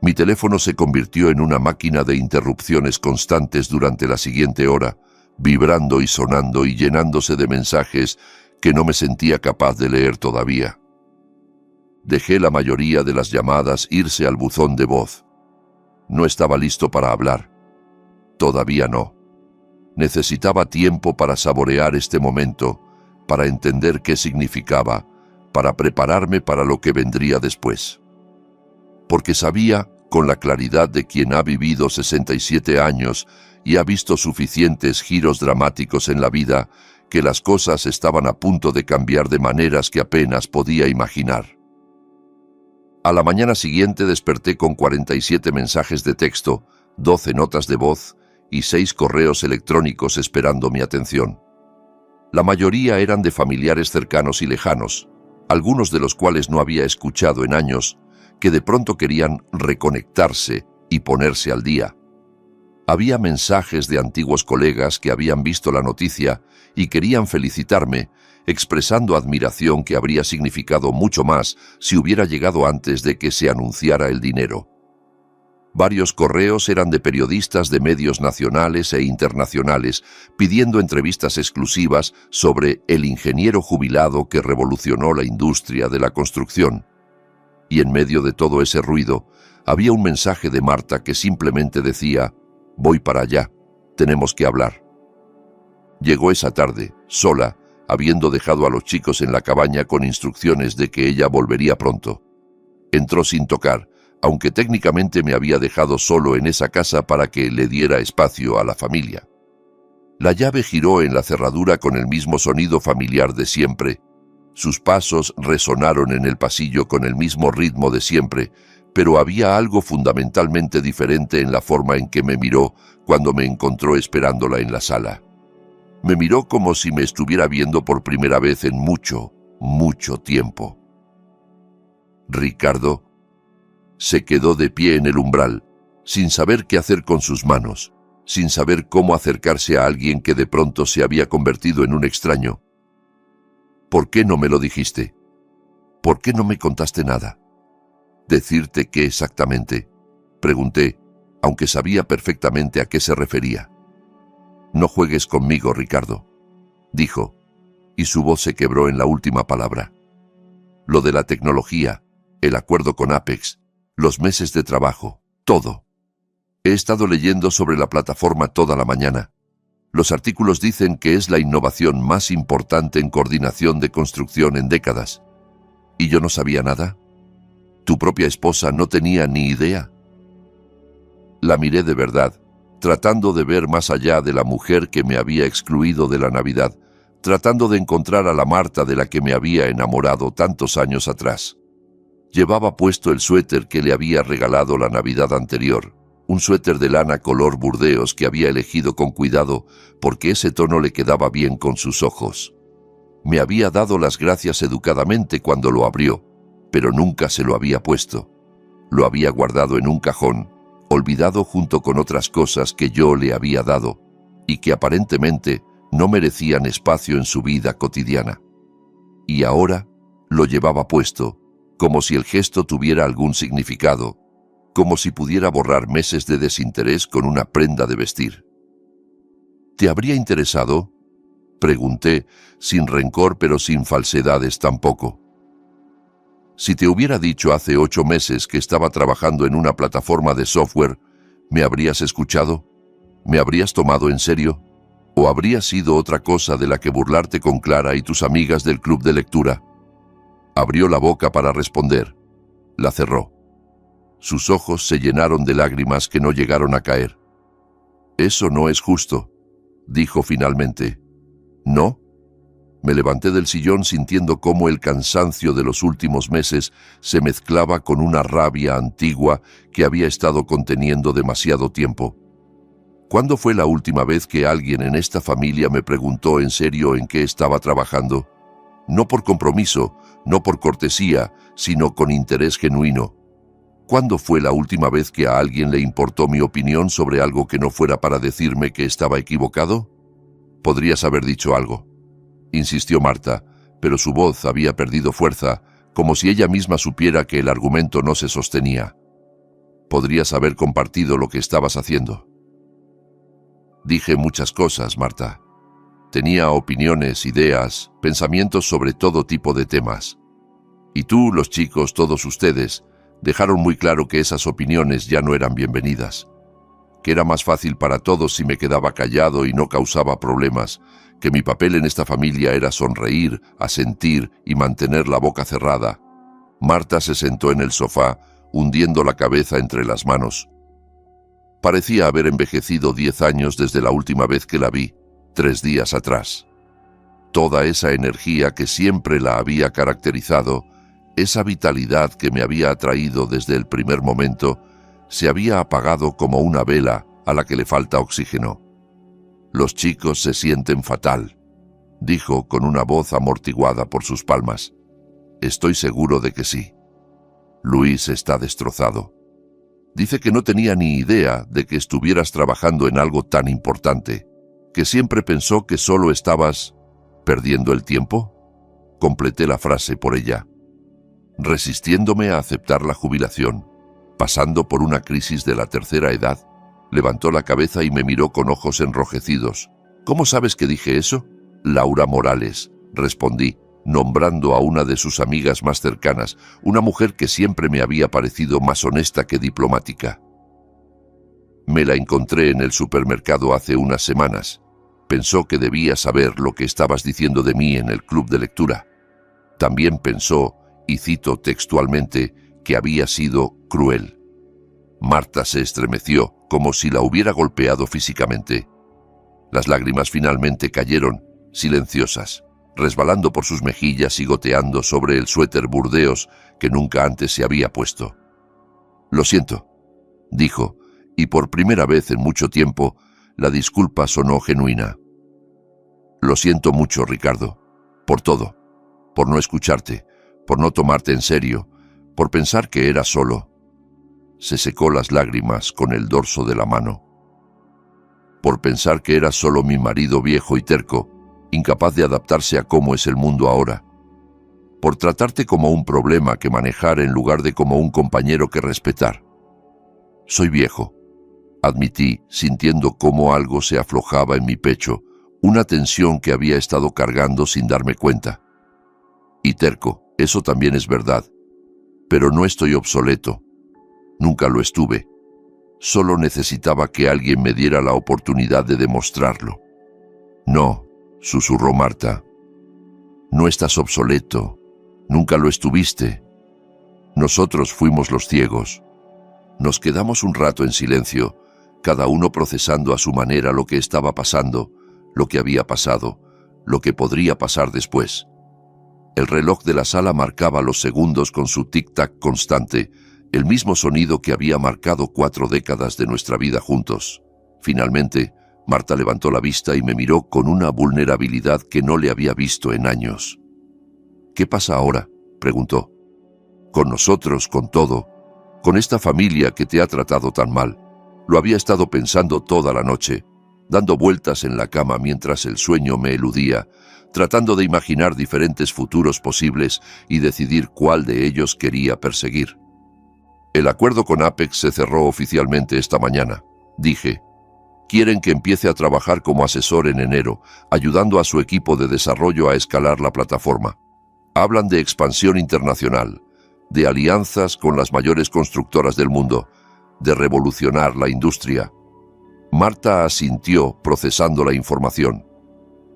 Speaker 1: Mi teléfono se convirtió en una máquina de interrupciones constantes durante la siguiente hora, vibrando y sonando y llenándose de mensajes que no me sentía capaz de leer todavía. Dejé la mayoría de las llamadas irse al buzón de voz. No estaba listo para hablar. Todavía no. Necesitaba tiempo para saborear este momento, para entender qué significaba, para prepararme para lo que vendría después. Porque sabía, con la claridad de quien ha vivido 67 años y ha visto suficientes giros dramáticos en la vida, que las cosas estaban a punto de cambiar de maneras que apenas podía imaginar. A la mañana siguiente desperté con 47 mensajes de texto, 12 notas de voz y 6 correos electrónicos esperando mi atención. La mayoría eran de familiares cercanos y lejanos, algunos de los cuales no había escuchado en años, que de pronto querían reconectarse y ponerse al día. Había mensajes de antiguos colegas que habían visto la noticia y querían felicitarme, expresando admiración que habría significado mucho más si hubiera llegado antes de que se anunciara el dinero. Varios correos eran de periodistas de medios nacionales e internacionales pidiendo entrevistas exclusivas sobre el ingeniero jubilado que revolucionó la industria de la construcción. Y en medio de todo ese ruido, había un mensaje de Marta que simplemente decía: «Voy para allá, tenemos que hablar». Llegó esa tarde, sola, habiendo dejado a los chicos en la cabaña con instrucciones de que ella volvería pronto. Entró sin tocar, aunque técnicamente me había dejado solo en esa casa para que le diera espacio a la familia. La llave giró en la cerradura con el mismo sonido familiar de siempre. Sus pasos resonaron en el pasillo con el mismo ritmo de siempre, pero había algo fundamentalmente diferente en la forma en que me miró cuando me encontró esperándola en la sala. Me miró como si me estuviera viendo por primera vez en mucho, mucho tiempo. Ricardo se quedó de pie en el umbral, sin saber qué hacer con sus manos, sin saber cómo acercarse a alguien que de pronto se había convertido en un extraño. «¿Por qué no me lo dijiste? ¿Por qué no me contaste nada?» «¿Decirte qué exactamente?», pregunté, aunque sabía perfectamente a qué se refería. «No juegues conmigo, Ricardo», dijo, y su voz se quebró en la última palabra. Lo de la tecnología, el acuerdo con Apex, los meses de trabajo, todo. He estado leyendo sobre la plataforma toda la mañana. Los artículos dicen que es la innovación más importante en coordinación de construcción en décadas. ¿Y yo no sabía nada? ¿Tu propia esposa no tenía ni idea? La miré de verdad, tratando de ver más allá de la mujer que me había excluido de la Navidad, tratando de encontrar a la Marta de la que me había enamorado tantos años atrás. Llevaba puesto el suéter que le había regalado la Navidad anterior, un suéter de lana color burdeos que había elegido con cuidado porque ese tono le quedaba bien con sus ojos. Me había dado las gracias educadamente cuando lo abrió, pero nunca se lo había puesto. Lo había guardado en un cajón, olvidado junto con otras cosas que yo le había dado y que aparentemente no merecían espacio en su vida cotidiana. Y ahora lo llevaba puesto, como si el gesto tuviera algún significado, como si pudiera borrar meses de desinterés con una prenda de vestir. ¿Te habría interesado?, pregunté, sin rencor pero sin falsedades tampoco. Si te hubiera dicho hace 8 meses que estaba trabajando en una plataforma de software, ¿me habrías escuchado? ¿Me habrías tomado en serio? ¿O habría sido otra cosa de la que burlarte con Clara y tus amigas del club de lectura? Abrió la boca para responder. La cerró. Sus ojos se llenaron de lágrimas que no llegaron a caer. «Eso no es justo», dijo finalmente. «¿No?» Me levanté del sillón sintiendo cómo el cansancio de los últimos meses se mezclaba con una rabia antigua que había estado conteniendo demasiado tiempo. ¿Cuándo fue la última vez que alguien en esta familia me preguntó en serio en qué estaba trabajando? No por compromiso, no por cortesía, sino con interés genuino. ¿Cuándo fue la última vez que a alguien le importó mi opinión sobre algo que no fuera para decirme que estaba equivocado? Podrías haber dicho algo, insistió Marta, pero su voz había perdido fuerza, como si ella misma supiera que el argumento no se sostenía. Podrías haber compartido lo que estabas haciendo. Dije muchas cosas, Marta. Tenía opiniones, ideas, pensamientos sobre todo tipo de temas. Y tú, los chicos, todos ustedes, dejaron muy claro que esas opiniones ya no eran bienvenidas. Que era más fácil para todos si me quedaba callado y no causaba problemas, que mi papel en esta familia era sonreír, asentir y mantener la boca cerrada. Marta se sentó en el sofá, hundiendo la cabeza entre las manos. Parecía haber envejecido 10 años desde la última vez que la vi, 3 días atrás. Toda esa energía que siempre la había caracterizado, esa vitalidad que me había atraído desde el primer momento, se había apagado como una vela a la que le falta oxígeno. «Los chicos se sienten fatal», dijo con una voz amortiguada por sus palmas. «Estoy seguro de que sí. Luis está destrozado. Dice que no tenía ni idea de que estuvieras trabajando en algo tan importante, que siempre pensó que solo estabas perdiendo el tiempo». Completé la frase por ella. Resistiéndome a aceptar la jubilación, pasando por una crisis de la tercera edad, levantó la cabeza y me miró con ojos enrojecidos. «¿Cómo sabes que dije eso?» «Laura Morales», respondí, nombrando a una de sus amigas más cercanas, una mujer que siempre me había parecido más honesta que diplomática. «Me la encontré en el supermercado hace unas semanas. Pensó que debía saber lo que estabas diciendo de mí en el club de lectura. También pensó, y cito textualmente, que había sido cruel». Marta se estremeció, como si la hubiera golpeado físicamente. Las lágrimas finalmente cayeron, silenciosas, resbalando por sus mejillas y goteando sobre el suéter burdeos que nunca antes se había puesto. «Lo siento», dijo, y por primera vez en mucho tiempo, la disculpa sonó genuina. «Lo siento mucho, Ricardo, por todo, por no escucharte, por no tomarte en serio, por pensar que era solo». Se secó las lágrimas con el dorso de la mano. «Por pensar que era solo mi marido viejo y terco, incapaz de adaptarse a cómo es el mundo ahora. Por tratarte como un problema que manejar en lugar de como un compañero que respetar. Soy viejo», admití, sintiendo cómo algo se aflojaba en mi pecho, una tensión que había estado cargando sin darme cuenta. «Y terco», Eso también es verdad. Pero no estoy obsoleto. Nunca lo estuve. Solo necesitaba que alguien me diera la oportunidad de demostrarlo. No, susurró Marta. No estás obsoleto. Nunca lo estuviste. Nosotros fuimos los ciegos. Nos quedamos un rato en silencio, cada uno procesando a su manera lo que estaba pasando, lo que había pasado, lo que podría pasar después. El reloj de la sala marcaba los segundos con su tic-tac constante, el mismo sonido que había marcado 4 décadas de nuestra vida juntos. Finalmente, Marta levantó la vista y me miró con una vulnerabilidad que no le había visto en años. «¿Qué pasa ahora?», preguntó. «Con nosotros, con todo, con esta familia que te ha tratado tan mal». Lo había estado pensando toda la noche, dando vueltas en la cama mientras el sueño me eludía, tratando de imaginar diferentes futuros posibles y decidir cuál de ellos quería perseguir. «El acuerdo con Apex se cerró oficialmente esta mañana», dije. «Quieren que empiece a trabajar como asesor en enero, ayudando a su equipo de desarrollo a escalar la plataforma. Hablan de expansión internacional, de alianzas con las mayores constructoras del mundo, de revolucionar la industria». Marta asintió, procesando la información.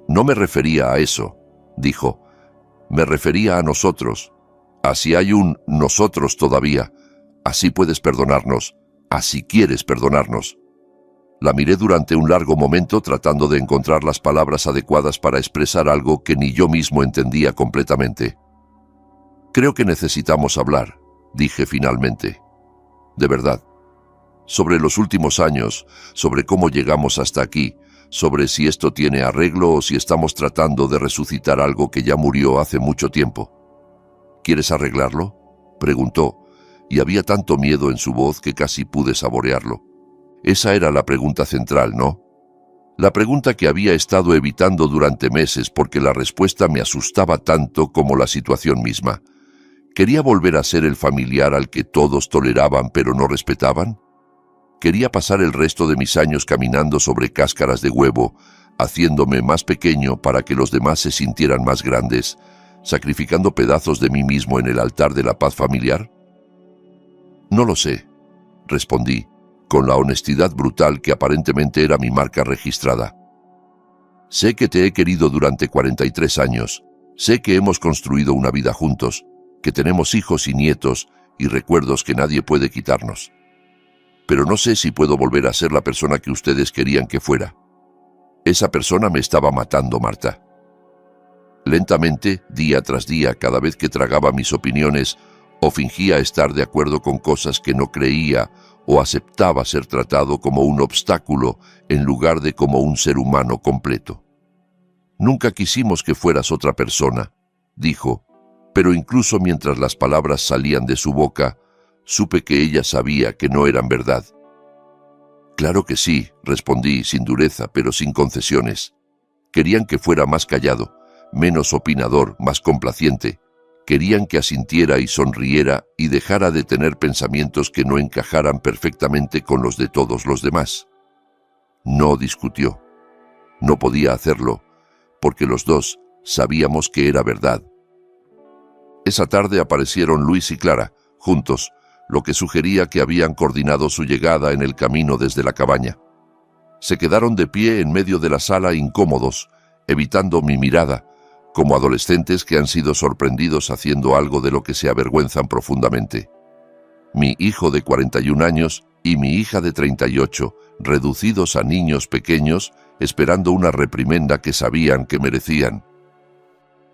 Speaker 1: «No me refería a eso», dijo. «Me refería a nosotros. Así hay un nosotros todavía. Así puedes perdonarnos. Así quieres perdonarnos». La miré durante un largo momento tratando de encontrar las palabras adecuadas para expresar algo que ni yo mismo entendía completamente. «Creo que necesitamos hablar», dije finalmente. «De verdad. Sobre los últimos años, sobre cómo llegamos hasta aquí, sobre si esto tiene arreglo o si estamos tratando de resucitar algo que ya murió hace mucho tiempo». «¿Quieres arreglarlo?», preguntó, y había tanto miedo en su voz que casi pude saborearlo. Esa era la pregunta central, ¿no? La pregunta que había estado evitando durante meses porque la respuesta me asustaba tanto como la situación misma. ¿Quería volver a ser el familiar al que todos toleraban pero no respetaban? ¿Quería pasar el resto de mis años caminando sobre cáscaras de huevo, haciéndome más pequeño para que los demás se sintieran más grandes, sacrificando pedazos de mí mismo en el altar de la paz familiar? «No lo sé», respondí, con la honestidad brutal que aparentemente era mi marca registrada. «Sé que te he querido durante 43 años, sé que hemos construido una vida juntos, que tenemos hijos y nietos y recuerdos que nadie puede quitarnos. Pero no sé si puedo volver a ser la persona que ustedes querían que fuera. Esa persona me estaba matando, Marta». Lentamente, día tras día, cada vez que tragaba mis opiniones o fingía estar de acuerdo con cosas que no creía o aceptaba ser tratado como un obstáculo en lugar de como un ser humano completo. «Nunca quisimos que fueras otra persona», dijo, pero incluso mientras las palabras salían de su boca, supe que ella sabía que no eran verdad. «Claro que sí», respondí sin dureza, pero sin concesiones. «Querían que fuera más callado, menos opinador, más complaciente. Querían que asintiera y sonriera y dejara de tener pensamientos que no encajaran perfectamente con los de todos los demás». No discutió. No podía hacerlo, porque los dos sabíamos que era verdad. Esa tarde aparecieron Luis y Clara, juntos, lo que sugería que habían coordinado su llegada en el camino desde la cabaña. Se quedaron de pie en medio de la sala incómodos, evitando mi mirada, como adolescentes que han sido sorprendidos haciendo algo de lo que se avergüenzan profundamente. Mi hijo de 41 años y mi hija de 38, reducidos a niños pequeños, esperando una reprimenda que sabían que merecían.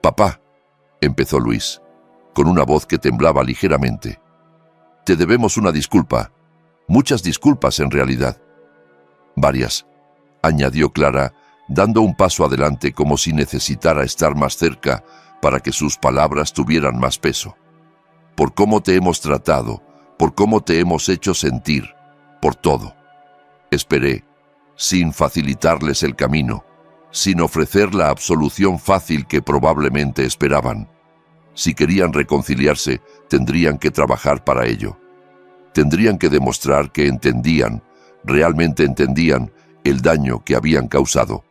Speaker 1: «Papá», empezó Luis, con una voz que temblaba ligeramente. «Te debemos una disculpa. Muchas disculpas en realidad». «Varias», añadió Clara, dando un paso adelante como si necesitara estar más cerca para que sus palabras tuvieran más peso. «Por cómo te hemos tratado, por cómo te hemos hecho sentir, por todo». Esperé, sin facilitarles el camino, sin ofrecer la absolución fácil que probablemente esperaban. Si querían reconciliarse, tendrían que trabajar para ello. Tendrían que demostrar que entendían, realmente entendían, el daño que habían causado.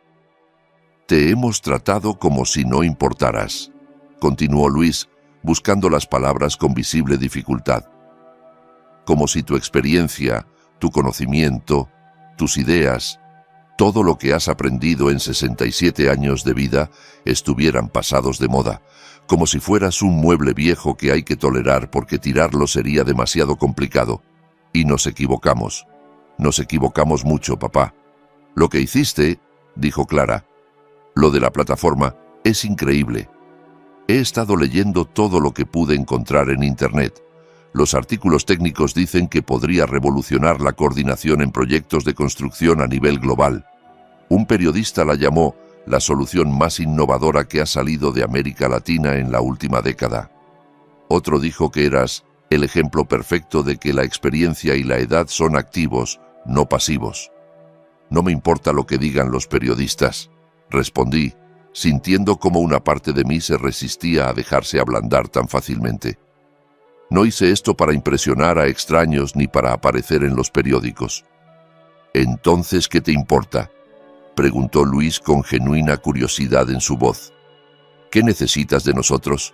Speaker 1: «Te hemos tratado como si no importaras», continuó Luis, buscando las palabras con visible dificultad. Como si tu experiencia, tu conocimiento, tus ideas, todo lo que has aprendido en 67 años de vida estuvieran pasados de moda, como si fueras un mueble viejo que hay que tolerar porque tirarlo sería demasiado complicado. Y nos equivocamos. Nos equivocamos mucho, papá. Lo que hiciste, dijo Clara, lo de la plataforma, es increíble. He estado leyendo todo lo que pude encontrar en Internet. Los artículos técnicos dicen que podría revolucionar la coordinación en proyectos de construcción a nivel global. Un periodista la llamó la solución más innovadora que ha salido de América Latina en la última década. Otro dijo que eras el ejemplo perfecto de que la experiencia y la edad son activos, no pasivos. No me importa lo que digan los periodistas, respondí, sintiendo cómo una parte de mí se resistía a dejarse ablandar tan fácilmente. No hice esto para impresionar a extraños ni para aparecer en los periódicos. «¿Entonces qué te importa?», preguntó Luis con genuina curiosidad en su voz. «¿Qué necesitas de nosotros?».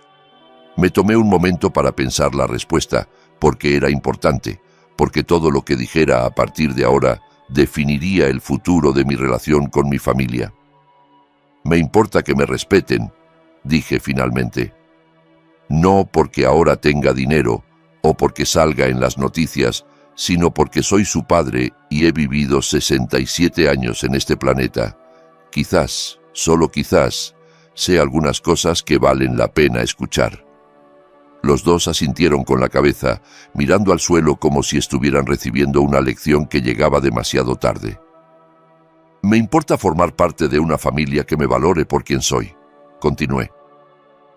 Speaker 1: Me tomé un momento para pensar la respuesta, porque era importante, porque todo lo que dijera a partir de ahora definiría el futuro de mi relación con mi familia. «Me importa que me respeten», dije finalmente. «No porque ahora tenga dinero o porque salga en las noticias, sino porque soy su padre y he vivido 67 años en este planeta. Quizás, solo quizás, sé algunas cosas que valen la pena escuchar». Los dos asintieron con la cabeza, mirando al suelo como si estuvieran recibiendo una lección que llegaba demasiado tarde. «Me importa formar parte de una familia que me valore por quien soy», continué.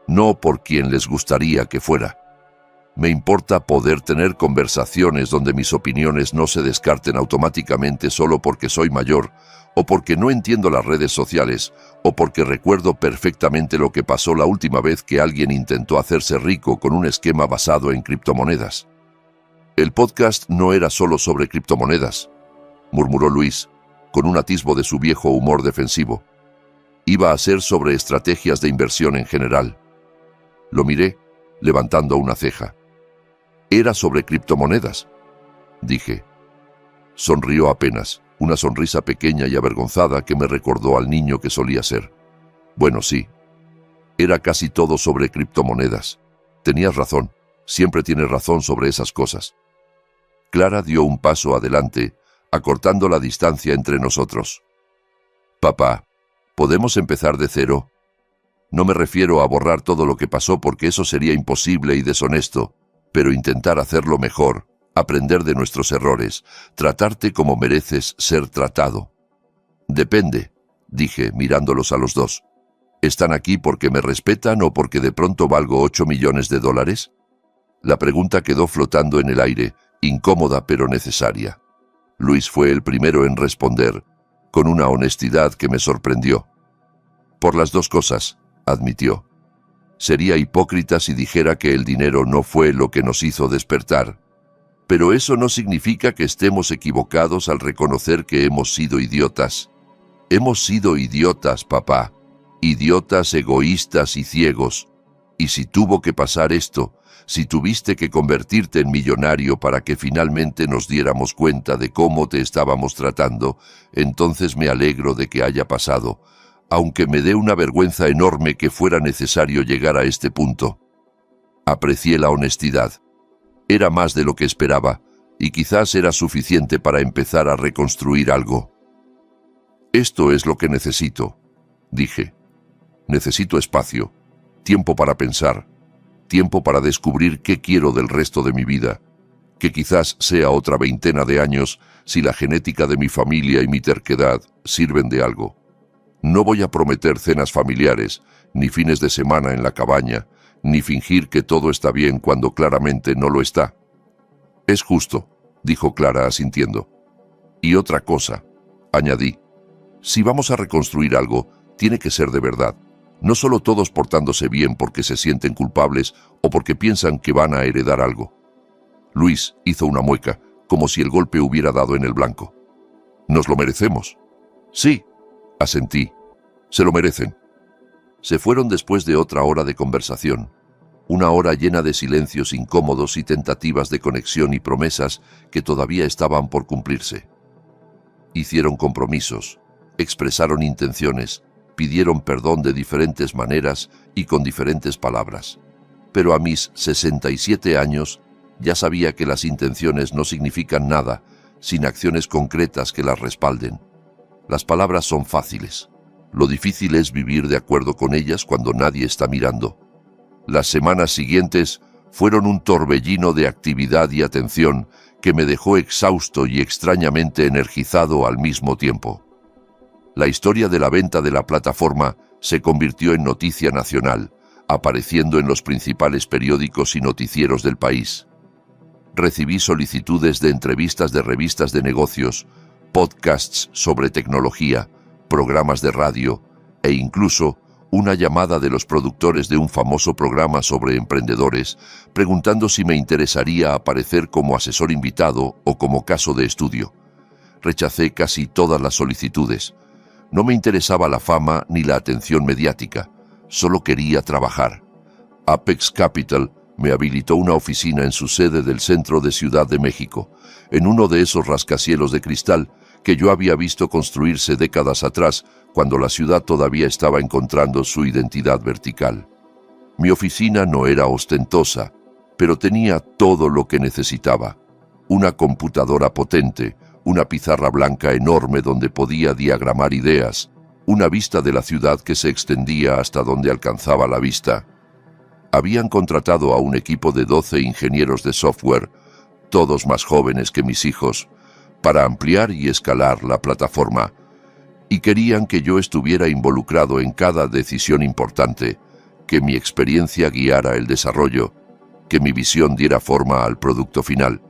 Speaker 1: «No por quien les gustaría que fuera. Me importa poder tener conversaciones donde mis opiniones no se descarten automáticamente solo porque soy mayor, o porque no entiendo las redes sociales, o porque recuerdo perfectamente lo que pasó la última vez que alguien intentó hacerse rico con un esquema basado en criptomonedas». «El podcast no era solo sobre criptomonedas», murmuró Luis, con un atisbo de su viejo humor defensivo. «Iba a ser sobre estrategias de inversión en general». Lo miré, levantando una ceja. «Era sobre criptomonedas», dije. Sonrió apenas, una sonrisa pequeña y avergonzada que me recordó al niño que solía ser. «Bueno, sí. Era casi todo sobre criptomonedas. Tenías razón, siempre tienes razón sobre esas cosas». Clara dio un paso adelante, acortando la distancia entre nosotros. «Papá, ¿podemos empezar de cero? No me refiero a borrar todo lo que pasó porque eso sería imposible y deshonesto, pero intentar hacerlo mejor, aprender de nuestros errores, tratarte como mereces ser tratado». «Depende», dije, mirándolos a los dos. «¿Están aquí porque me respetan o porque de pronto valgo 8 millones de dólares?» La pregunta quedó flotando en el aire, incómoda pero necesaria. Luis fue el primero en responder, con una honestidad que me sorprendió. «Por las dos cosas», admitió. «Sería hipócrita si dijera que el dinero no fue lo que nos hizo despertar. Pero eso no significa que estemos equivocados al reconocer que hemos sido idiotas. Hemos sido idiotas, papá. Idiotas egoístas y ciegos. Y si tuvo que pasar esto, si tuviste que convertirte en millonario para que finalmente nos diéramos cuenta de cómo te estábamos tratando, entonces me alegro de que haya pasado, aunque me dé una vergüenza enorme que fuera necesario llegar a este punto». Aprecié la honestidad. Era más de lo que esperaba, y quizás era suficiente para empezar a reconstruir algo. «Esto es lo que necesito», dije. «Necesito espacio, tiempo para pensar, tiempo para descubrir qué quiero del resto de mi vida, que quizás sea otra 20 de años si la genética de mi familia y mi terquedad sirven de algo. No voy a prometer cenas familiares, ni fines de semana en la cabaña, ni fingir que todo está bien cuando claramente no lo está». «Es justo», dijo Clara asintiendo. «Y otra cosa», añadí, «si vamos a reconstruir algo, tiene que ser de verdad. No solo todos portándose bien porque se sienten culpables o porque piensan que van a heredar algo». Luis hizo una mueca, como si el golpe hubiera dado en el blanco. «¿Nos lo merecemos?» «Sí», asentí. «Se lo merecen». Se fueron después de otra hora de conversación. Una hora llena de silencios incómodos y tentativas de conexión y promesas que todavía estaban por cumplirse. Hicieron compromisos, expresaron intenciones, pidieron perdón de diferentes maneras y con diferentes palabras. Pero a mis 67 años ya sabía que las intenciones no significan nada sin acciones concretas que las respalden. Las palabras son fáciles. Lo difícil es vivir de acuerdo con ellas cuando nadie está mirando. Las semanas siguientes fueron un torbellino de actividad y atención que me dejó exhausto y extrañamente energizado al mismo tiempo. La historia de la venta de la plataforma se convirtió en noticia nacional, apareciendo en los principales periódicos y noticieros del país. Recibí solicitudes de entrevistas de revistas de negocios, podcasts sobre tecnología, programas de radio e incluso una llamada de los productores de un famoso programa sobre emprendedores preguntando si me interesaría aparecer como asesor invitado o como caso de estudio. Rechacé casi todas las solicitudes. No me interesaba la fama ni la atención mediática, solo quería trabajar. Apex Capital me habilitó una oficina en su sede del centro de Ciudad de México, en uno de esos rascacielos de cristal que yo había visto construirse décadas atrás, cuando la ciudad todavía estaba encontrando su identidad vertical. Mi oficina no era ostentosa, pero tenía todo lo que necesitaba. Una computadora potente, una pizarra blanca enorme donde podía diagramar ideas, una vista de la ciudad que se extendía hasta donde alcanzaba la vista. Habían contratado a un equipo de 12 ingenieros de software, todos más jóvenes que mis hijos, para ampliar y escalar la plataforma, y querían que yo estuviera involucrado en cada decisión importante, que mi experiencia guiara el desarrollo, que mi visión diera forma al producto final.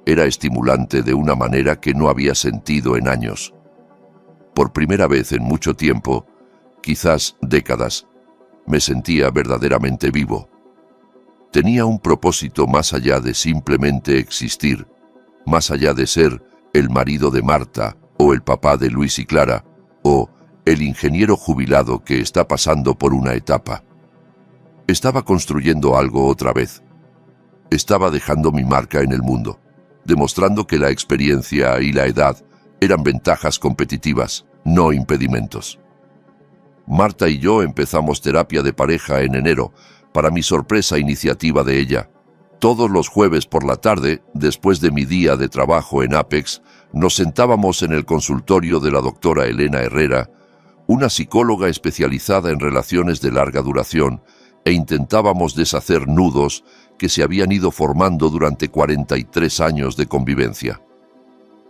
Speaker 1: Era estimulante de una manera que no había sentido en años. Por primera vez en mucho tiempo, quizás décadas, me sentía verdaderamente vivo. Tenía un propósito más allá de simplemente existir, más allá de ser el marido de Marta, o el papá de Luis y Clara, o el ingeniero jubilado que está pasando por una etapa. Estaba construyendo algo otra vez. Estaba dejando mi marca en el mundo, demostrando que la experiencia y la edad eran ventajas competitivas, no impedimentos. Marta y yo empezamos terapia de pareja en enero, para mi sorpresa iniciativa de ella. Todos los jueves por la tarde, después de mi día de trabajo en Apex, nos sentábamos en el consultorio de la doctora Elena Herrera, una psicóloga especializada en relaciones de larga duración, e intentábamos deshacer nudos que se habían ido formando durante 43 años de convivencia.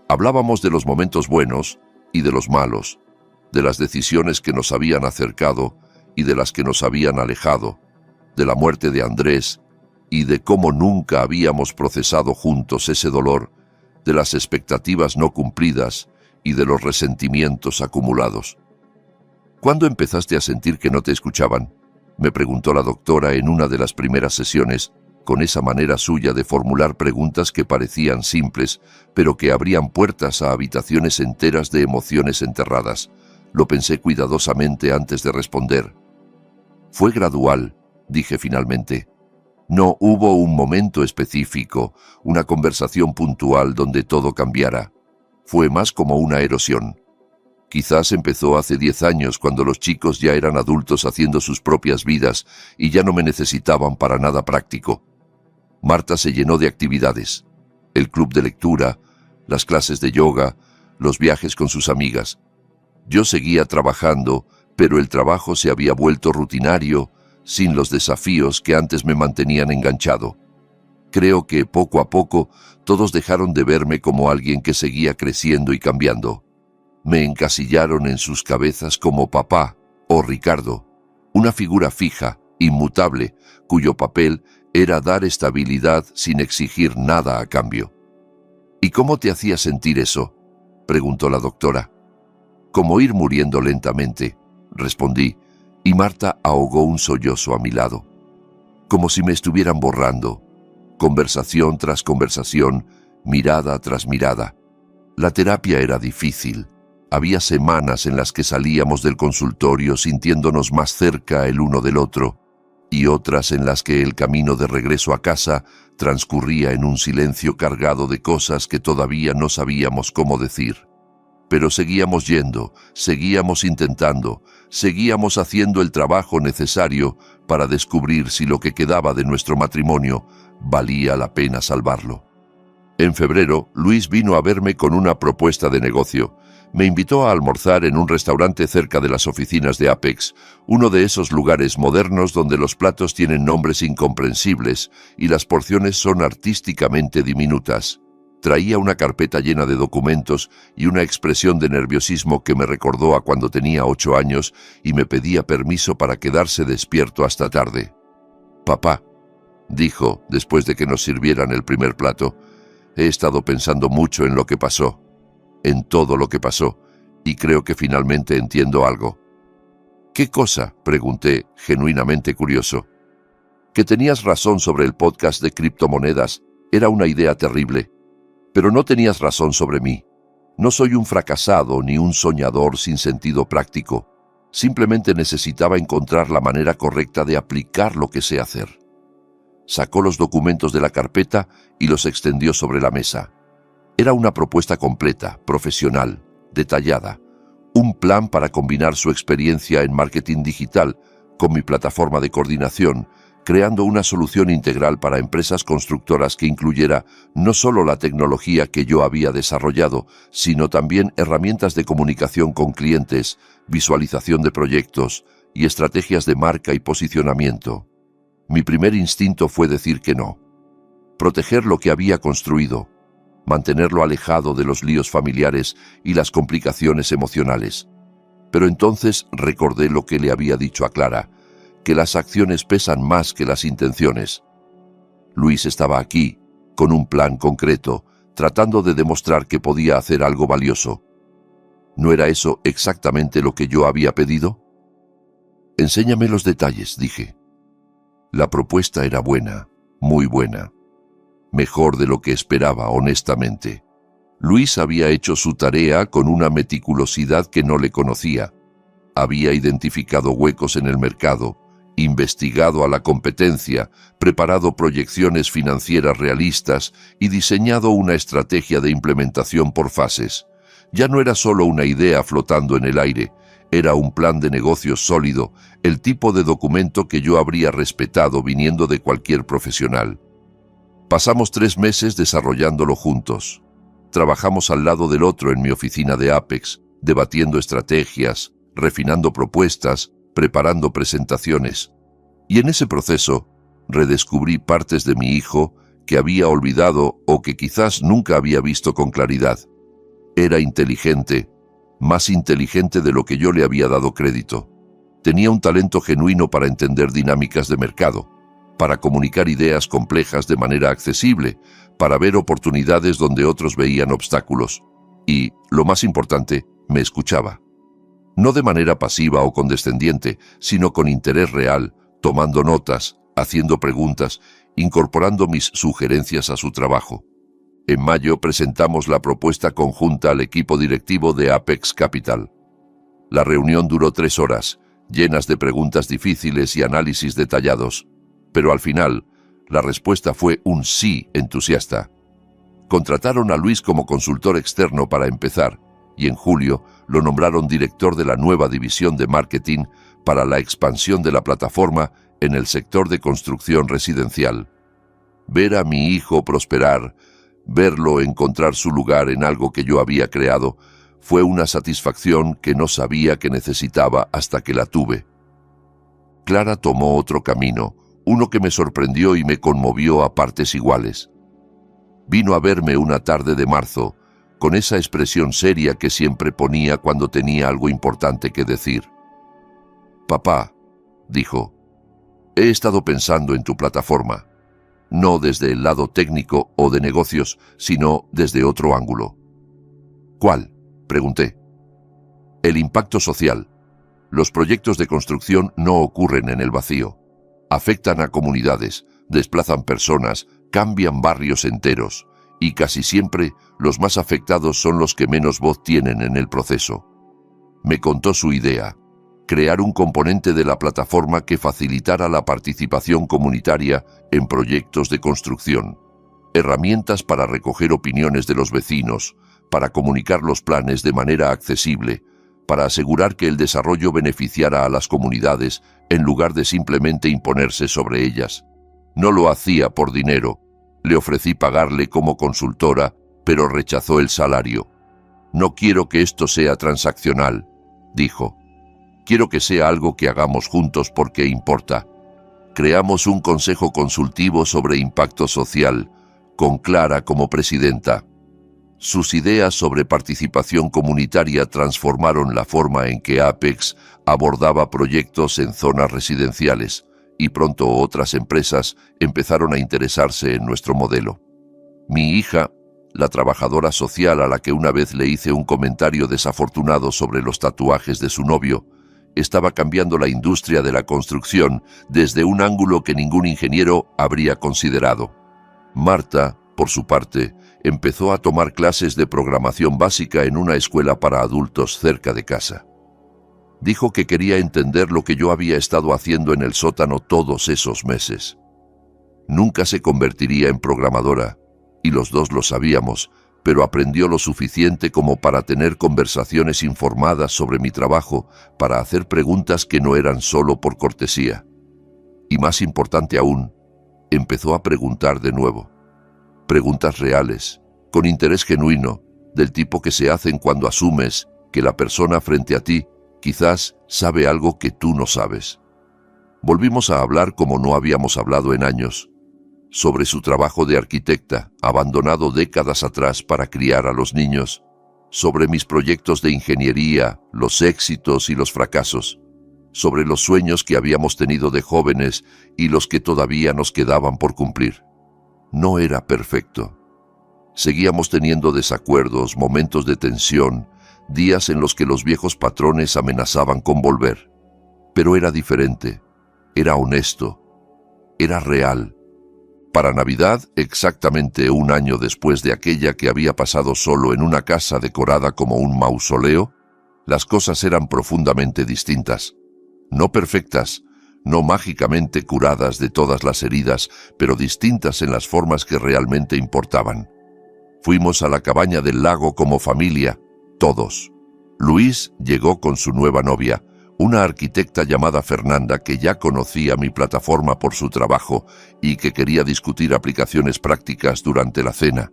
Speaker 1: Hablábamos de los momentos buenos y de los malos, de las decisiones que nos habían acercado y de las que nos habían alejado, de la muerte de Andrés y de cómo nunca habíamos procesado juntos ese dolor, de las expectativas no cumplidas y de los resentimientos acumulados. ¿Cuándo empezaste a sentir que no te escuchaban?, me preguntó la doctora en una de las primeras sesiones, con esa manera suya de formular preguntas que parecían simples, pero que abrían puertas a habitaciones enteras de emociones enterradas. Lo pensé cuidadosamente antes de responder. Fue gradual, dije finalmente. No hubo un momento específico, una conversación puntual donde todo cambiara. Fue más como una erosión. Quizás empezó hace 10 años, cuando los chicos ya eran adultos haciendo sus propias vidas y ya no me necesitaban para nada práctico. Marta se llenó de actividades: el club de lectura, las clases de yoga, los viajes con sus amigas. Yo seguía trabajando, pero el trabajo se había vuelto rutinario, sin los desafíos que antes me mantenían enganchado. Creo que poco a poco todos dejaron de verme como alguien que seguía creciendo y cambiando. Me encasillaron en sus cabezas como papá o Ricardo, una figura fija, inmutable, cuyo papel era dar estabilidad sin exigir nada a cambio. ¿Y cómo te hacía sentir eso?, preguntó la doctora. Como ir muriendo lentamente, respondí, y Marta ahogó un sollozo a mi lado. Como si me estuvieran borrando, conversación tras conversación, mirada tras mirada. La terapia era difícil. Había semanas en las que salíamos del consultorio sintiéndonos más cerca el uno del otro, y otras en las que el camino de regreso a casa transcurría en un silencio cargado de cosas que todavía no sabíamos cómo decir. Pero seguíamos yendo, seguíamos intentando, seguíamos haciendo el trabajo necesario para descubrir si lo que quedaba de nuestro matrimonio valía la pena salvarlo. En febrero, Luis vino a verme con una propuesta de negocio. Me invitó a almorzar en un restaurante cerca de las oficinas de Apex, uno de esos lugares modernos donde los platos tienen nombres incomprensibles y las porciones son artísticamente diminutas. Traía una carpeta llena de documentos y una expresión de nerviosismo que me recordó a cuando tenía 8 años y me pedía permiso para quedarse despierto hasta tarde. «Papá», dijo después de que nos sirvieran el primer plato, «he estado pensando mucho en lo que pasó, en todo lo que pasó, y creo que finalmente entiendo algo». «¿Qué cosa?», pregunté, genuinamente curioso. «Que tenías razón sobre el podcast de criptomonedas. Era una idea terrible. Pero no tenías razón sobre mí. No soy un fracasado ni un soñador sin sentido práctico. Simplemente necesitaba encontrar la manera correcta de aplicar lo que sé hacer». Sacó los documentos de la carpeta y los extendió sobre la mesa. Era una propuesta completa, profesional, detallada. Un plan para combinar su experiencia en marketing digital con mi plataforma de coordinación, creando una solución integral para empresas constructoras que incluyera no solo la tecnología que yo había desarrollado, sino también herramientas de comunicación con clientes, visualización de proyectos y estrategias de marca y posicionamiento. Mi primer instinto fue decir que no. Proteger lo que había construido, mantenerlo alejado de los líos familiares y las complicaciones emocionales. Pero entonces recordé lo que le había dicho a Clara, que las acciones pesan más que las intenciones. Luis estaba aquí, con un plan concreto, tratando de demostrar que podía hacer algo valioso. ¿No era eso exactamente lo que yo había pedido? «Enséñame los detalles», dije. La propuesta era buena, muy buena. Mejor de lo que esperaba, honestamente. Luis había hecho su tarea con una meticulosidad que no le conocía. Había identificado huecos en el mercado, investigado a la competencia, preparado proyecciones financieras realistas y diseñado una estrategia de implementación por fases. Ya no era solo una idea flotando en el aire, era un plan de negocios sólido, el tipo de documento que yo habría respetado viniendo de cualquier profesional. Pasamos 3 meses desarrollándolo juntos. Trabajamos al lado del otro en mi oficina de Apex, debatiendo estrategias, refinando propuestas, preparando presentaciones. Y en ese proceso, redescubrí partes de mi hijo que había olvidado o que quizás nunca había visto con claridad. Era inteligente, más inteligente de lo que yo le había dado crédito. Tenía un talento genuino para entender dinámicas de mercado, para comunicar ideas complejas de manera accesible, para ver oportunidades donde otros veían obstáculos. Y, lo más importante, me escuchaba. No de manera pasiva o condescendiente, sino con interés real, tomando notas, haciendo preguntas, incorporando mis sugerencias a su trabajo. En mayo presentamos la propuesta conjunta al equipo directivo de Apex Capital. La reunión duró 3 horas, llenas de preguntas difíciles y análisis detallados, pero al final, la respuesta fue un sí entusiasta. Contrataron a Luis como consultor externo para empezar, y en julio lo nombraron director de la nueva división de marketing para la expansión de la plataforma en el sector de construcción residencial. Ver a mi hijo prosperar, verlo encontrar su lugar en algo que yo había creado, fue una satisfacción que no sabía que necesitaba hasta que la tuve. Clara tomó otro camino, uno que me sorprendió y me conmovió a partes iguales. Vino a verme una tarde de marzo, con esa expresión seria que siempre ponía cuando tenía algo importante que decir. «Papá», dijo, «he estado pensando en tu plataforma. No desde el lado técnico o de negocios, sino desde otro ángulo». «¿Cuál?», pregunté. «El impacto social. Los proyectos de construcción no ocurren en el vacío. Afectan a comunidades, desplazan personas, cambian barrios enteros, y casi siempre los más afectados son los que menos voz tienen en el proceso». Me contó su idea. crear un componente de la plataforma que facilitara la participación comunitaria en proyectos de construcción, herramientas para recoger opiniones de los vecinos, para comunicar los planes de manera accesible, para asegurar que el desarrollo beneficiara a las comunidades en lugar de simplemente imponerse sobre ellas. No lo hacía por dinero. Le ofrecí pagarle como consultora, pero rechazó el salario. «No quiero que esto sea transaccional», dijo. «Quiero que sea algo que hagamos juntos porque importa». Creamos un consejo consultivo sobre impacto social, con Clara como presidenta. Sus ideas sobre participación comunitaria transformaron la forma en que Apex abordaba proyectos en zonas residenciales, y pronto otras empresas empezaron a interesarse en nuestro modelo. Mi hija, la trabajadora social a la que una vez le hice un comentario desafortunado sobre los tatuajes de su novio, estaba cambiando la industria de la construcción desde un ángulo que ningún ingeniero habría considerado. Marta, por su parte, empezó a tomar clases de programación básica en una escuela para adultos cerca de casa. Dijo que quería entender lo que yo había estado haciendo en el sótano todos esos meses. Nunca se convertiría en programadora, y los dos lo sabíamos, pero aprendió lo suficiente como para tener conversaciones informadas sobre mi trabajo, para hacer preguntas que no eran solo por cortesía. Y más importante aún, empezó a preguntar de nuevo. Preguntas reales, con interés genuino, del tipo que se hacen cuando asumes que la persona frente a ti quizás sabe algo que tú no sabes. Volvimos a hablar como no habíamos hablado en años, sobre su trabajo de arquitecta, abandonado décadas atrás para criar a los niños, sobre mis proyectos de ingeniería, los éxitos y los fracasos, sobre los sueños que habíamos tenido de jóvenes y los que todavía nos quedaban por cumplir. No era perfecto. Seguíamos teniendo desacuerdos, momentos de tensión, días en los que los viejos patrones amenazaban con volver. Pero era diferente, era honesto, era real. Para Navidad, exactamente un año después de aquella que había pasado solo en una casa decorada como un mausoleo, las cosas eran profundamente distintas. No perfectas, no mágicamente curadas de todas las heridas, pero distintas en las formas que realmente importaban. Fuimos a la cabaña del lago como familia, todos. Luis llegó con su nueva novia, una arquitecta llamada Fernanda que ya conocía mi plataforma por su trabajo y que quería discutir aplicaciones prácticas durante la cena.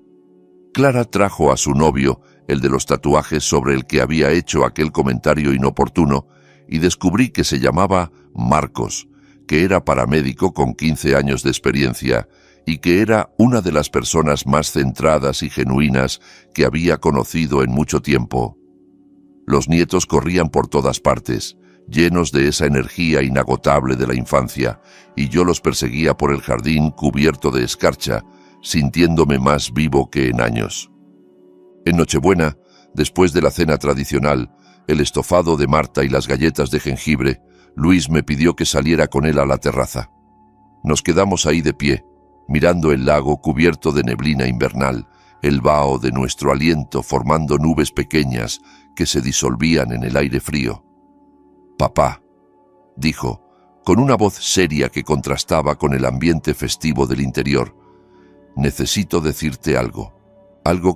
Speaker 1: Clara trajo a su novio, el de los tatuajes sobre el que había hecho aquel comentario inoportuno, y descubrí que se llamaba Marcos, que era paramédico con 15 años de experiencia y que era una de las personas más centradas y genuinas que había conocido en mucho tiempo. Los nietos corrían por todas partes, llenos de esa energía inagotable de la infancia, y yo los perseguía por el jardín cubierto de escarcha, sintiéndome más vivo que en años. En Nochebuena, después de la cena tradicional, el estofado de Marta y las galletas de jengibre, Luis me pidió que saliera con él a la terraza. Nos quedamos ahí de pie, mirando el lago cubierto de neblina invernal, el vaho de nuestro aliento formando nubes pequeñas que se disolvían en el aire frío. «Papá», dijo, con una voz seria que contrastaba con el ambiente festivo del interior, «necesito decirte algo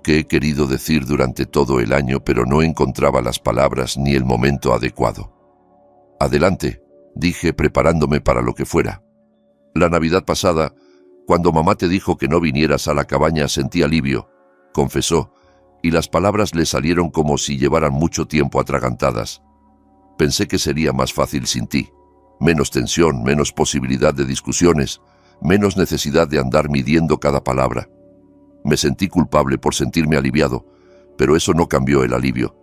Speaker 1: que he querido decir durante todo el año, pero no encontraba las palabras ni el momento adecuado». «Adelante», dije, preparándome para lo que fuera. «La Navidad pasada, cuando mamá te dijo que no vinieras a la cabaña, sentí alivio», confesó, y las palabras le salieron como si llevaran mucho tiempo atragantadas. «Pensé que sería más fácil sin ti. Menos tensión, menos posibilidad de discusiones, menos necesidad de andar midiendo cada palabra. Me sentí culpable por sentirme aliviado, pero eso no cambió el alivio».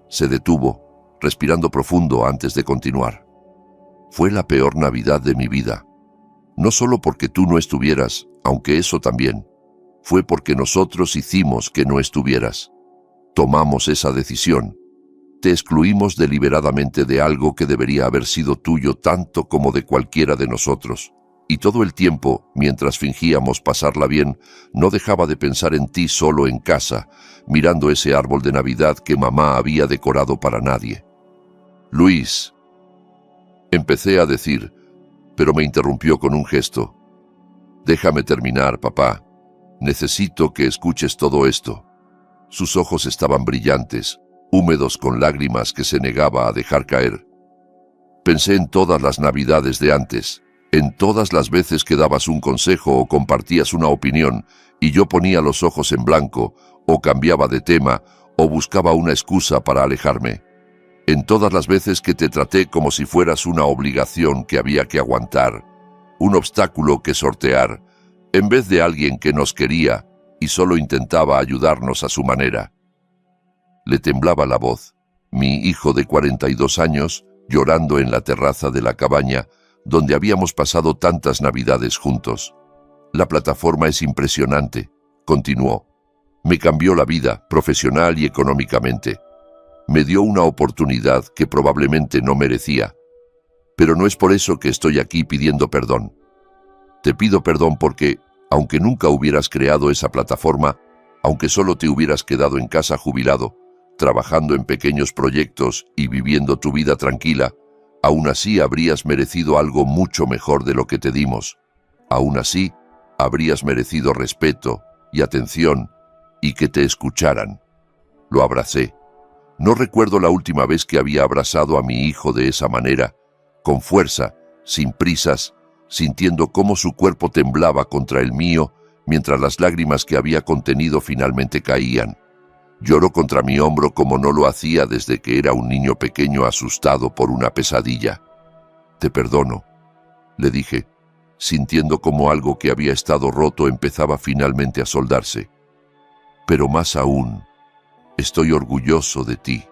Speaker 1: Se detuvo, respirando profundo antes de continuar. «Fue la peor Navidad de mi vida. No solo porque tú no estuvieras, aunque eso también. Fue porque nosotros hicimos que no estuvieras. Tomamos esa decisión. Te excluimos deliberadamente de algo que debería haber sido tuyo tanto como de cualquiera de nosotros. Y todo el tiempo, mientras fingíamos pasarla bien, no dejaba de pensar en ti solo en casa, mirando ese árbol de Navidad que mamá había decorado para nadie. Luis», Empecé a decir, pero me interrumpió con un gesto. Déjame terminar, papá. Necesito que escuches todo esto. Sus ojos estaban brillantes, húmedos con lágrimas que se negaba a dejar caer. Pensé en todas las Navidades de antes, en todas las veces que dabas un consejo o compartías una opinión y yo ponía los ojos en blanco, o cambiaba de tema, o buscaba una excusa para alejarme. En todas las veces que te traté como si fueras una obligación que había que aguantar, un obstáculo que sortear, en vez de alguien que nos quería y solo intentaba ayudarnos a su manera. Le temblaba la voz. Mi hijo de 42 años, llorando en la terraza de la cabaña, donde habíamos pasado tantas Navidades juntos. La plataforma es impresionante, continuó. Me cambió la vida, profesional y económicamente. Me dio una oportunidad que probablemente no merecía. Pero no es por eso que estoy aquí pidiendo perdón. Te pido perdón porque, aunque nunca hubieras creado esa plataforma, aunque solo te hubieras quedado en casa jubilado, trabajando en pequeños proyectos y viviendo tu vida tranquila, aún así habrías merecido algo mucho mejor de lo que te dimos. Aún así, habrías merecido respeto y atención y que te escucharan. Lo abracé. No recuerdo la última vez que había abrazado a mi hijo de esa manera, con fuerza, sin prisas, sintiendo cómo su cuerpo temblaba contra el mío mientras las lágrimas que había contenido finalmente caían. Lloró contra mi hombro como no lo hacía desde que era un niño pequeño asustado por una pesadilla. Te perdono, le dije, sintiendo como algo que había estado roto empezaba finalmente a soldarse. Pero más aún, estoy orgulloso de ti.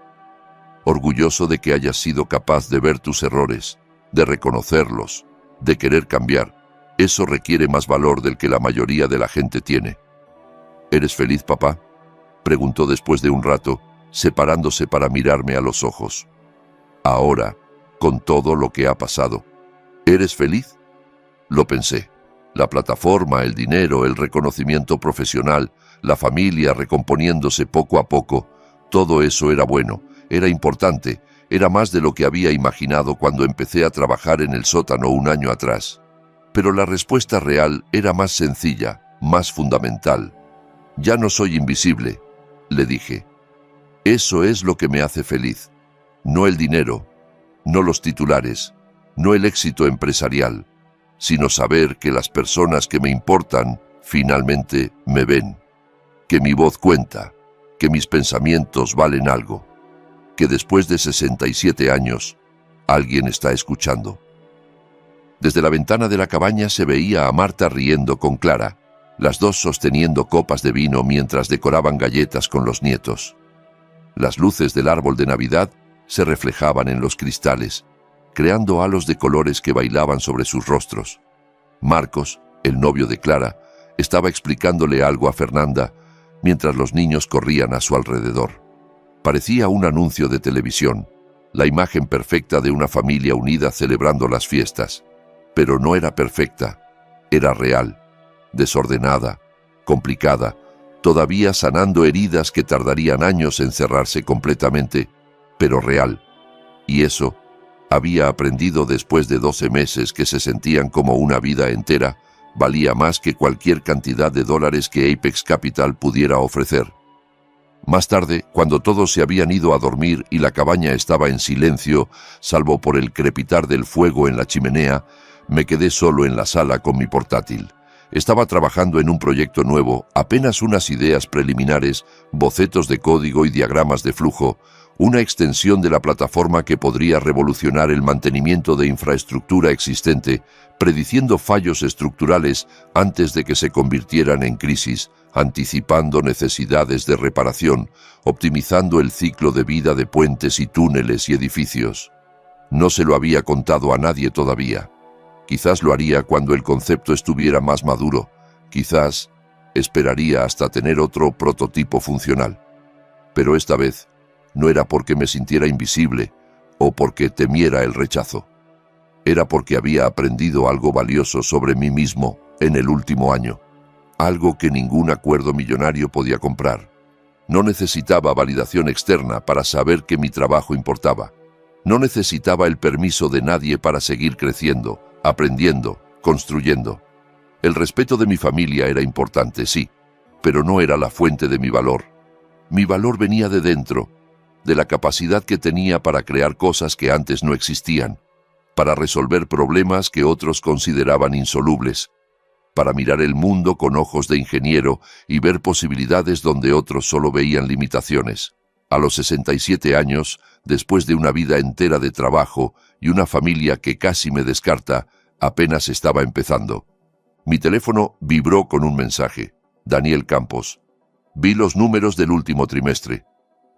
Speaker 1: Orgulloso de que hayas sido capaz de ver tus errores, de reconocerlos, de querer cambiar. Eso requiere más valor del que la mayoría de la gente tiene. ¿Eres feliz, papá?, preguntó después de un rato, separándose para mirarme a los ojos. Ahora, con todo lo que ha pasado, ¿eres feliz? Lo pensé. La plataforma, el dinero, el reconocimiento profesional, la familia recomponiéndose poco a poco, todo eso era bueno, era importante, era más de lo que había imaginado cuando empecé a trabajar en el sótano un año atrás. Pero la respuesta real era más sencilla, más fundamental. Ya no soy invisible, le dije. Eso es lo que me hace feliz. No el dinero, no los titulares, no el éxito empresarial, sino saber que las personas que me importan finalmente me ven, que mi voz cuenta, que mis pensamientos valen algo, que después de 67 años, alguien está escuchando. Desde la ventana de la cabaña se veía a Marta riendo con Clara, las dos sosteniendo copas de vino mientras decoraban galletas con los nietos. Las luces del árbol de Navidad se reflejaban en los cristales, creando halos de colores que bailaban sobre sus rostros. Marcos, el novio de Clara, estaba explicándole algo a Fernanda, mientras los niños corrían a su alrededor. Parecía un anuncio de televisión, la imagen perfecta de una familia unida celebrando las fiestas. Pero no era perfecta, era real, desordenada, complicada, todavía sanando heridas que tardarían años en cerrarse completamente, pero real. Y eso había aprendido después de 12 meses que se sentían como una vida entera, valía más que cualquier cantidad de dólares que Apex Capital pudiera ofrecer. Más tarde, cuando todos se habían ido a dormir y la cabaña estaba en silencio, salvo por el crepitar del fuego en la chimenea, me quedé solo en la sala con mi portátil. Estaba trabajando en un proyecto nuevo, apenas unas ideas preliminares, bocetos de código y diagramas de flujo, una extensión de la plataforma que podría revolucionar el mantenimiento de infraestructura existente, prediciendo fallos estructurales antes de que se convirtieran en crisis, anticipando necesidades de reparación, optimizando el ciclo de vida de puentes y túneles y edificios. No se lo había contado a nadie todavía. Quizás lo haría cuando el concepto estuviera más maduro. Quizás esperaría hasta tener otro prototipo funcional. Pero esta vez no era porque me sintiera invisible o porque temiera el rechazo. Era porque había aprendido algo valioso sobre mí mismo en el último año. Algo que ningún acuerdo millonario podía comprar. No necesitaba validación externa para saber que mi trabajo importaba. No necesitaba el permiso de nadie para seguir creciendo, aprendiendo, construyendo. El respeto de mi familia era importante, sí, pero no era la fuente de mi valor. Mi valor venía de dentro, de la capacidad que tenía para crear cosas que antes no existían, para resolver problemas que otros consideraban insolubles, para mirar el mundo con ojos de ingeniero y ver posibilidades donde otros solo veían limitaciones. A los 67 años, después de una vida entera de trabajo y una familia que casi me descarta, apenas estaba empezando. Mi teléfono vibró con un mensaje. Daniel Campos. Vi los números del último trimestre.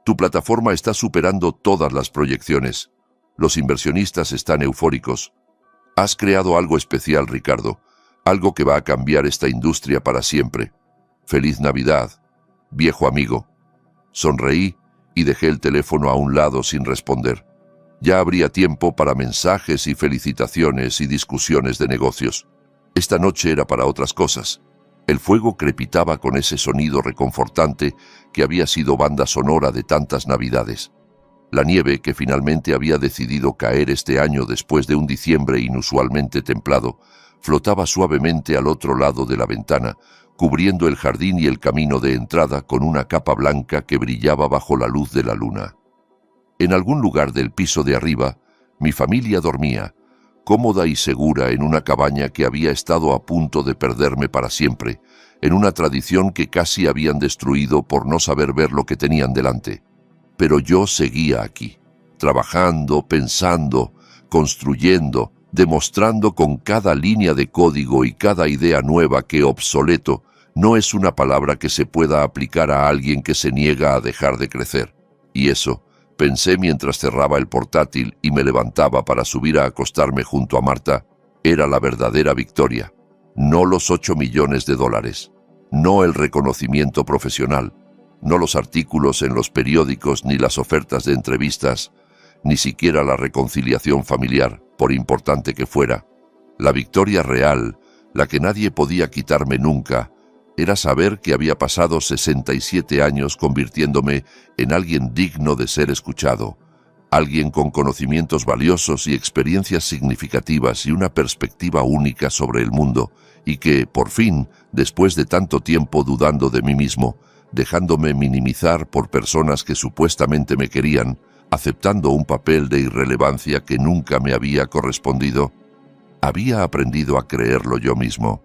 Speaker 1: Tu plataforma está superando todas las proyecciones. Los inversionistas están eufóricos. Has creado algo especial, Ricardo. Algo que va a cambiar esta industria para siempre. Feliz Navidad, viejo amigo. Sonreí y dejé el teléfono a un lado sin responder. Ya habría tiempo para mensajes y felicitaciones y discusiones de negocios. Esta noche era para otras cosas. El fuego crepitaba con ese sonido reconfortante que había sido banda sonora de tantas Navidades. La nieve, que finalmente había decidido caer este año después de un diciembre inusualmente templado, flotaba suavemente al otro lado de la ventana, cubriendo el jardín y el camino de entrada con una capa blanca que brillaba bajo la luz de la luna. En algún lugar del piso de arriba, mi familia dormía, cómoda y segura en una cabaña que había estado a punto de perderme para siempre, en una tradición que casi habían destruido por no saber ver lo que tenían delante. Pero yo seguía aquí, trabajando, pensando, construyendo, demostrando con cada línea de código y cada idea nueva que obsoleto no es una palabra que se pueda aplicar a alguien que se niega a dejar de crecer. Y eso, pensé mientras cerraba el portátil y me levantaba para subir a acostarme junto a Marta, era la verdadera victoria. No los 8 millones de dólares, no el reconocimiento profesional, no los artículos en los periódicos ni las ofertas de entrevistas, ni siquiera la reconciliación familiar, por importante que fuera. La victoria real, la que nadie podía quitarme nunca, era saber que había pasado 67 años convirtiéndome en alguien digno de ser escuchado, alguien con conocimientos valiosos y experiencias significativas y una perspectiva única sobre el mundo, y que, por fin, después de tanto tiempo dudando de mí mismo, dejándome minimizar por personas que supuestamente me querían, aceptando un papel de irrelevancia que nunca me había correspondido, había aprendido a creerlo yo mismo.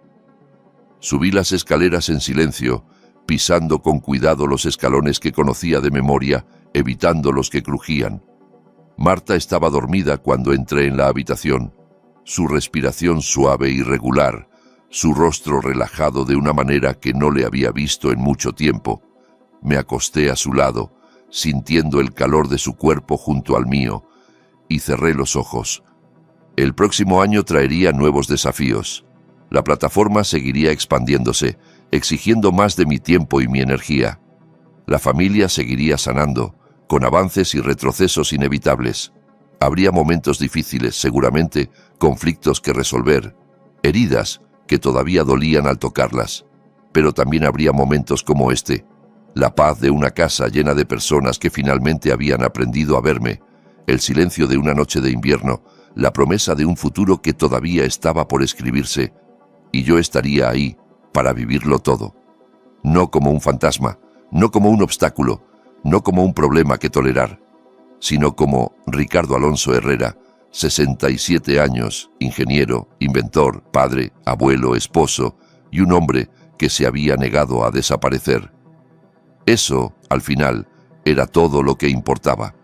Speaker 1: Subí las escaleras en silencio, pisando con cuidado los escalones que conocía de memoria, evitando los que crujían. Marta estaba dormida cuando entré en la habitación, su respiración suave y regular, su rostro relajado de una manera que no le había visto en mucho tiempo. Me acosté a su lado, sintiendo el calor de su cuerpo junto al mío, y cerré los ojos. El próximo año traería nuevos desafíos. La plataforma seguiría expandiéndose, exigiendo más de mi tiempo y mi energía. La familia seguiría sanando, con avances y retrocesos inevitables. Habría momentos difíciles, seguramente, conflictos que resolver, heridas que todavía dolían al tocarlas. Pero también habría momentos como este, la paz de una casa llena de personas que finalmente habían aprendido a verme, el silencio de una noche de invierno, la promesa de un futuro que todavía estaba por escribirse, y yo estaría ahí para vivirlo todo. No como un fantasma, no como un obstáculo, no como un problema que tolerar, sino como Ricardo Alonso Herrera, 67 años, ingeniero, inventor, padre, abuelo, esposo y un hombre que se había negado a desaparecer. Eso, al final, era todo lo que importaba.